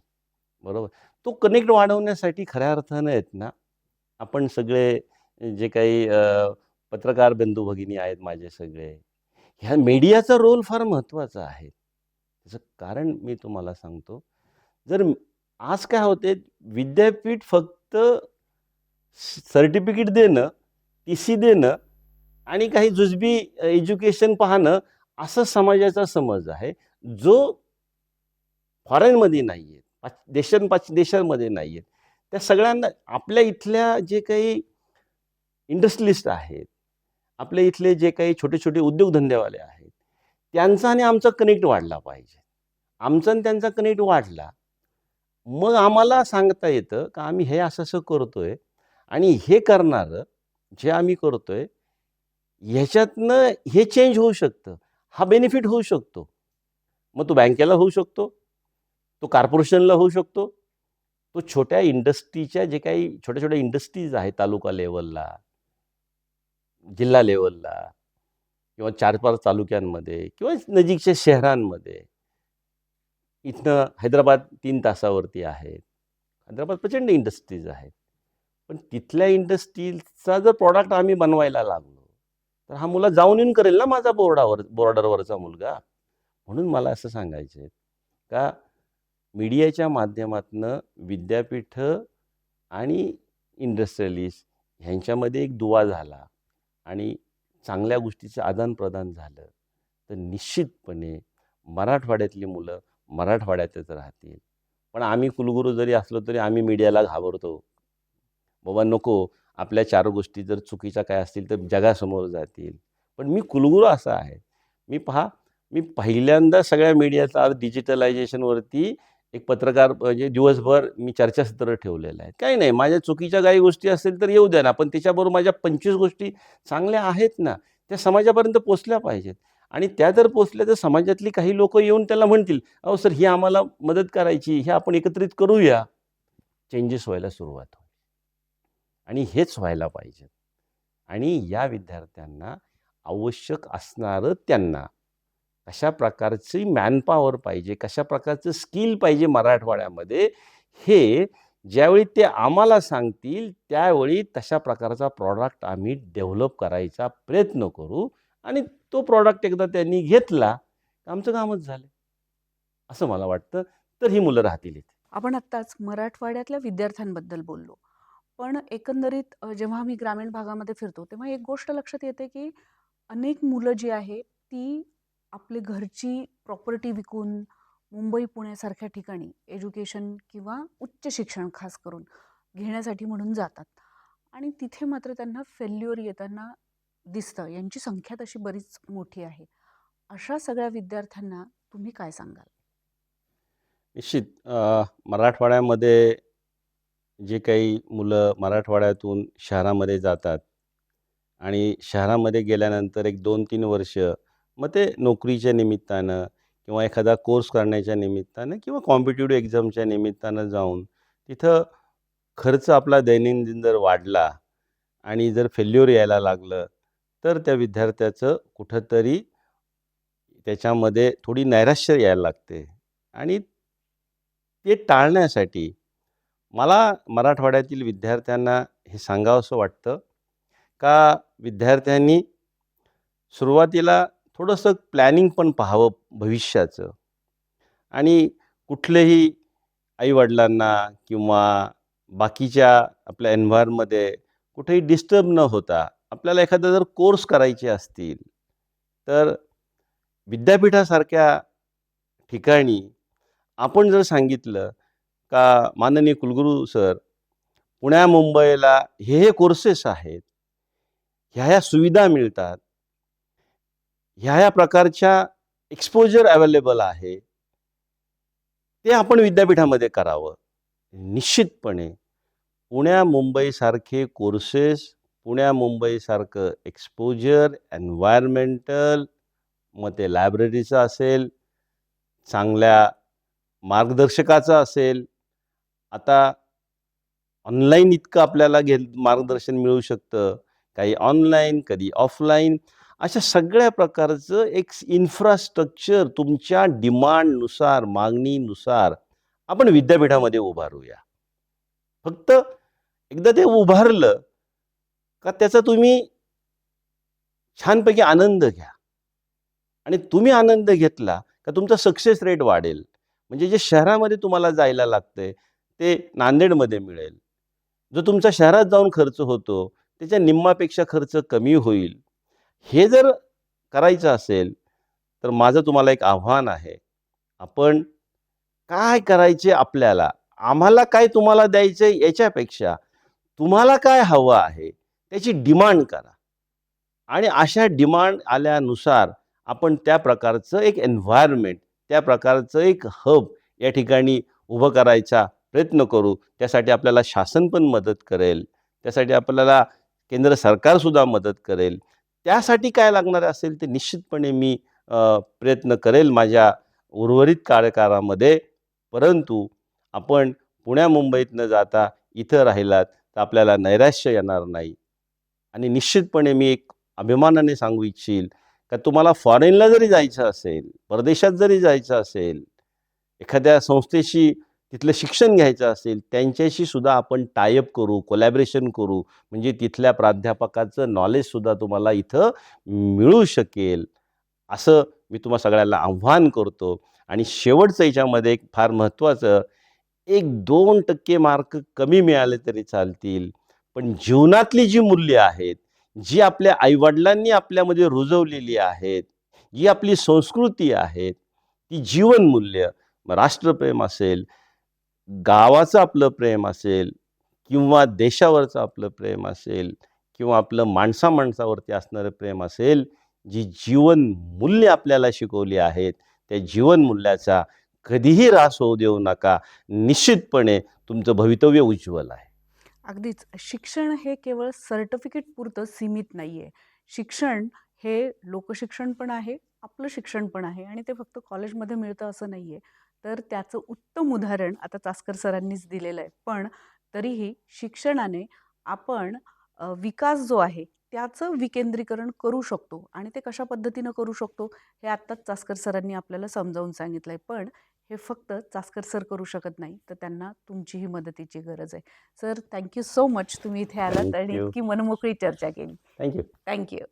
बरोबर. तो कनेक्ट वाढवण्यासाठी खऱ्या अर्थानं आहेत ना, आपण सगळे जे काही पत्रकार बंधू भगिनी आहेत माझे सगळे, ह्या मीडियाचा रोल फार महत्त्वाचा आहे. त्याचं कारण मी तुम्हाला सांगतो. जर आज काय होते, विद्यापीठ फक्त सर्टिफिकेट देणं, टी-सी देणं आणि काही जुजबी एज्युकेशन पाहणं, असं समाजाचा समज आहे, जो फॉरेनमध्ये नाही आहे, देशांमध्ये नाही आहेत. त्या सगळ्यांना आपल्या इथल्या जे काही इंडस्ट्रियलिस्ट आहेत, आपल्या इथले जे काही छोटे-छोटे उद्योगधंदेवाले आहेत, त्यांचा आणि आमचा कनेक्ट वाढला पाहिजे. आमचा आणि त्यांचा कनेक्ट वाढला, मग आम्हाला सांगता येतं का आम्ही हे असं-असं करतोय आणि हे करणारं जे आम्ही करतोय, ह्याच्यातनं हे चेंज होऊ शकतं. हा बेनिफिट होऊ शकतो. मग तो बँकेला होऊ शकतो, तो कॉर्पोरेशनला होऊ शकतो, तो छोट्या इंडस्ट्रीच्या जे काही छोट्या-छोट्या इंडस्ट्रीज आहेत तालुका लेव्हलला, जिल्हा लेव्हलला किंवा 4-5 तालुक्यांमध्ये किंवा नजीकच्या शहरांमध्ये. इथनं हैदराबाद 3 तासावरती आहेत. हैदराबाद प्रचंड इंडस्ट्रीज आहेत. पण तिथल्या इंडस्ट्रीजचा जर प्रॉडक्ट आम्ही बनवायला लागलो, तर हा मुलं जाऊन येऊन करेल ना माझा बॉर्डरवरचा मुलगा. म्हणून मला असं सांगायचं आहे का मीडियाच्या माध्यमातनं विद्यापीठं आणि इंडस्ट्रियलिस्ट ह्यांच्यामध्ये एक दुवा झाला आणि चांगल्या गोष्टीचं आदानप्रदान झालं, तर निश्चितपणे मराठवाड्यातली मुलं मराठवाड्यातच राहतील. पण आम्ही कुलगुरू जरी असलो तरी आम्ही मीडियाला घाबरतो. बाबा नको, आपल्या 4 गोष्टी जर चुकीच्या काय असतील तर जगासमोर जातील. पण मी कुलगुरू असा आहे. मी पहिल्यांदा सगळ्या मीडियाचा आज डिजिटलायझेशनवरती एक पत्रकार म्हणजे दिवसभर मी चर्चासत्र ठेवलेलं आहे. काही नाही, माझ्या चुकीच्या काही गोष्टी असतील तर येऊ द्या ना, पण त्याच्याबरोबर माझ्या 25 गोष्टी चांगल्या आहेत ना, त्या समाजापर्यंत पोहोचल्या पाहिजेत. आणि त्या जर पोहोचल्या तर समाजातली काही लोकं येऊन त्याला म्हणतील, "अहो सर, ही आम्हाला मदत करायची, हे आपण एकत्रित करूया." चेंजेस व्हायला सुरुवात होईल. आणि हेच व्हायला पाहिजे. आणि या विद्यार्थ्यांना आवश्यक असणारं त्यांना कशा प्रकारची मॅनपॉवर पाहिजे, कशा प्रकारचं स्किल पाहिजे मराठवाड्यामध्ये, हे ज्यावेळी ते आम्हाला सांगतील, त्यावेळी तशा प्रकारचा प्रॉडक्ट आम्ही डेव्हलप करायचा प्रयत्न करू आणि तो प्रॉडक्ट एकदा त्यांनी घेतला, तर आमचं कामच झालं. असं मला वाटतं. तर ही मुलं राहतील इथे. आपण आत्ताच मराठवाड्यातल्या विद्यार्थ्यांबद्दल बोललो. पण एकंदरीत जेव्हा आम्ही ग्रामीण भागामध्ये फिरतो, तेव्हा एक गोष्ट लक्षात येते, की अनेक मुलं जी आहे, ती आपली घरची प्रॉपर्टी विकून मुंबई, पुण्यासारख्या ठिकाणी एज्युकेशन किंवा उच्च शिक्षण खास करून घेण्यासाठी म्हणून जातात. आणि तिथे मात्र त्यांना फेल्युअर येताना दिसतं. यांची संख्या तशी बरीच मोठी आहे. अशा सगळ्या विद्यार्थ्यांना तुम्ही काय सांगाल? निश्चित मराठवाड्यामध्ये जे काही मुलं मराठवाड्यातून शहरामध्ये जातात आणि शहरामध्ये गेल्यानंतर एक 2-3 वर्ष मग ते नोकरीच्या निमित्तानं किंवा एखादा कोर्स करण्याच्या निमित्तानं किंवा कॉम्पिटिटिव्ह एक्झामच्या निमित्तानं जाऊन तिथं खर्च आपला दैनंदिन जर वाढला आणि जर फेल्युअर यायला लागलं, तर त्या विद्यार्थ्याचं कुठंतरी त्याच्यामध्ये थोडी नैराश्य यायला लागते. आणि ते टाळण्यासाठी मला मराठवाड्यातील विद्यार्थ्यांना हे सांगावसं वाटतं का विद्यार्थ्यांनी सुरुवातीला थोडंसं प्लॅनिंग पण पाहावं भविष्याचं. आणि कुठलेही आईवडिलांना किंवा बाकीच्या आपल्या एन्व्हायरमध्ये कुठेही डिस्टर्ब न होता आपल्याला एखादा जर कोर्स करायचे असतील, तर विद्यापीठासारख्या ठिकाणी आपण जर सांगितलं का माननीय कुलगुरू सर, पुण्या मुंबईला हे कोर्सेस आहेत, ह्या सुविधा मिळतात, ह्या प्रकारच्या एक्सपोजर अवेलेबल आहे, ते आपण विद्यापीठामध्ये करावं. निश्चितपणे पुण्या मुंबईसारखे कोर्सेस, पुण्या मुंबईसारखं एक्सपोजर, एन्व्हायर्मेंटल, मग ते लायब्ररीचं असेल, चांगल्या मार्गदर्शकाचं असेल, आता ऑनलाईन इतकं आपल्याला मार्गदर्शन मिळू शकतं, काही ऑनलाईन, कधी ऑफलाईन. अशा सगळ्या प्रकारचं एक इन्फ्रास्ट्रक्चर तुमच्या डिमांडनुसार, मागणीनुसार आपण विद्यापीठामध्ये उभारूया. फक्त एकदा ते उभारलं का त्याचा तुम्ही छानपैकी आनंद घ्या आणि तुम्ही आनंद घेतला का तुमचा सक्सेस रेट वाढेल. म्हणजे जे शहरामध्ये तुम्हाला जायला लागतंय ते नांदेडमध्ये मिळेल. जो तुमचा शहरात जाऊन खर्च होतो त्याच्या निम्मापेक्षा खर्च कमी होईल. हे जर करायचं असेल तर माझं तुम्हाला एक आव्हान आहे. आपण काय करायचे आपल्याला, आम्हाला काय तुम्हाला द्यायचंय याच्यापेक्षा तुम्हाला काय हवं आहे त्याची डिमांड करा आणि अशा डिमांड आल्यानुसार आपण त्या प्रकारचं एक एन्व्हायरमेंट, त्या प्रकारचं एक हब या ठिकाणी उभं करायचा प्रयत्न करू. त्यासाठी आपल्याला शासन पण मदत करेल, त्यासाठी आपल्याला केंद्र सरकारसुद्धा मदत करेल. त्यासाठी काय लागणार असेल ते निश्चितपणे मी प्रयत्न करेल माझ्या उर्वरित कार्यकाळामध्ये. परंतु आपण पुण्या मुंबईत न जाता इथं राहिलात तर आपल्याला नैराश्य येणार नाही. आणि निश्चितपणे मी एक अभिमानाने सांगू इच्छील का तुम्हाला फॉरेनला जरी जायचं असेल, परदेशात जरी जायचं असेल, एखाद्या संस्थेशी तिथलं शिक्षण घ्यायचं असेल, त्यांच्याशी सुद्धा आपण टायअप करू, कोलॅबरेशन करू. म्हणजे तिथल्या प्राध्यापकाचं नॉलेजसुद्धा तुम्हाला इथं मिळू शकेल. असं मी तुम्हा सगळ्यांना आव्हान करतो. आणि शेवटचं याच्यामध्ये एक फार महत्त्वाचं, 1-2% मार्क कमी मिळाले तरी चालतील, पण जीवनातली जी मूल्य आहेत, जी आपल्या आईवडिलांनी आपल्यामध्ये रुजवलेली आहेत, जी आपली संस्कृती आहे, ती जीवनमूल्य, मग राष्ट्रप्रेम असेल, गावाचं आपलं प्रेम असेल किंवा देशावरचं आपलं प्रेम असेल किंवा आपलं माणसा-माणसावरती असणारं प्रेम असेल, जी जीवनमूल्य आपल्याला शिकवली आहेत, त्या जीवनमूल्याचा कधीही ऱ्हास होऊ देऊ नका. निश्चितपणे तुमचं भवितव्य उज्ज्वल आहे. अगदीच. शिक्षण हे केवळ सर्टिफिकेट पुरतं सीमित नाहीये. शिक्षण हे लोकशिक्षण पण आहे, आपलं शिक्षण पण आहे आणि ते फक्त कॉलेजमध्ये मिळतं असं नाहीये. तर त्याचं उत्तम उदाहरण आता चासकर सरांनीच दिलेलं आहे. पण तरीही शिक्षणाने आपण विकास जो आहे त्याचं विकेंद्रीकरण करू शकतो आणि ते कशा पद्धतीनं करू शकतो हे आत्ताच चासकर सरांनी आपल्याला समजावून सांगितलंय. पण हे फक्त चासकर सर करू शकत नाही, तर त्यांना तुमचीही मदतीची गरज आहे. Sir thank you so much तुम्ही इथे आलात आणि थँक यू. इतकी मनमोकळी चर्चा केली. Thank you. Thank you.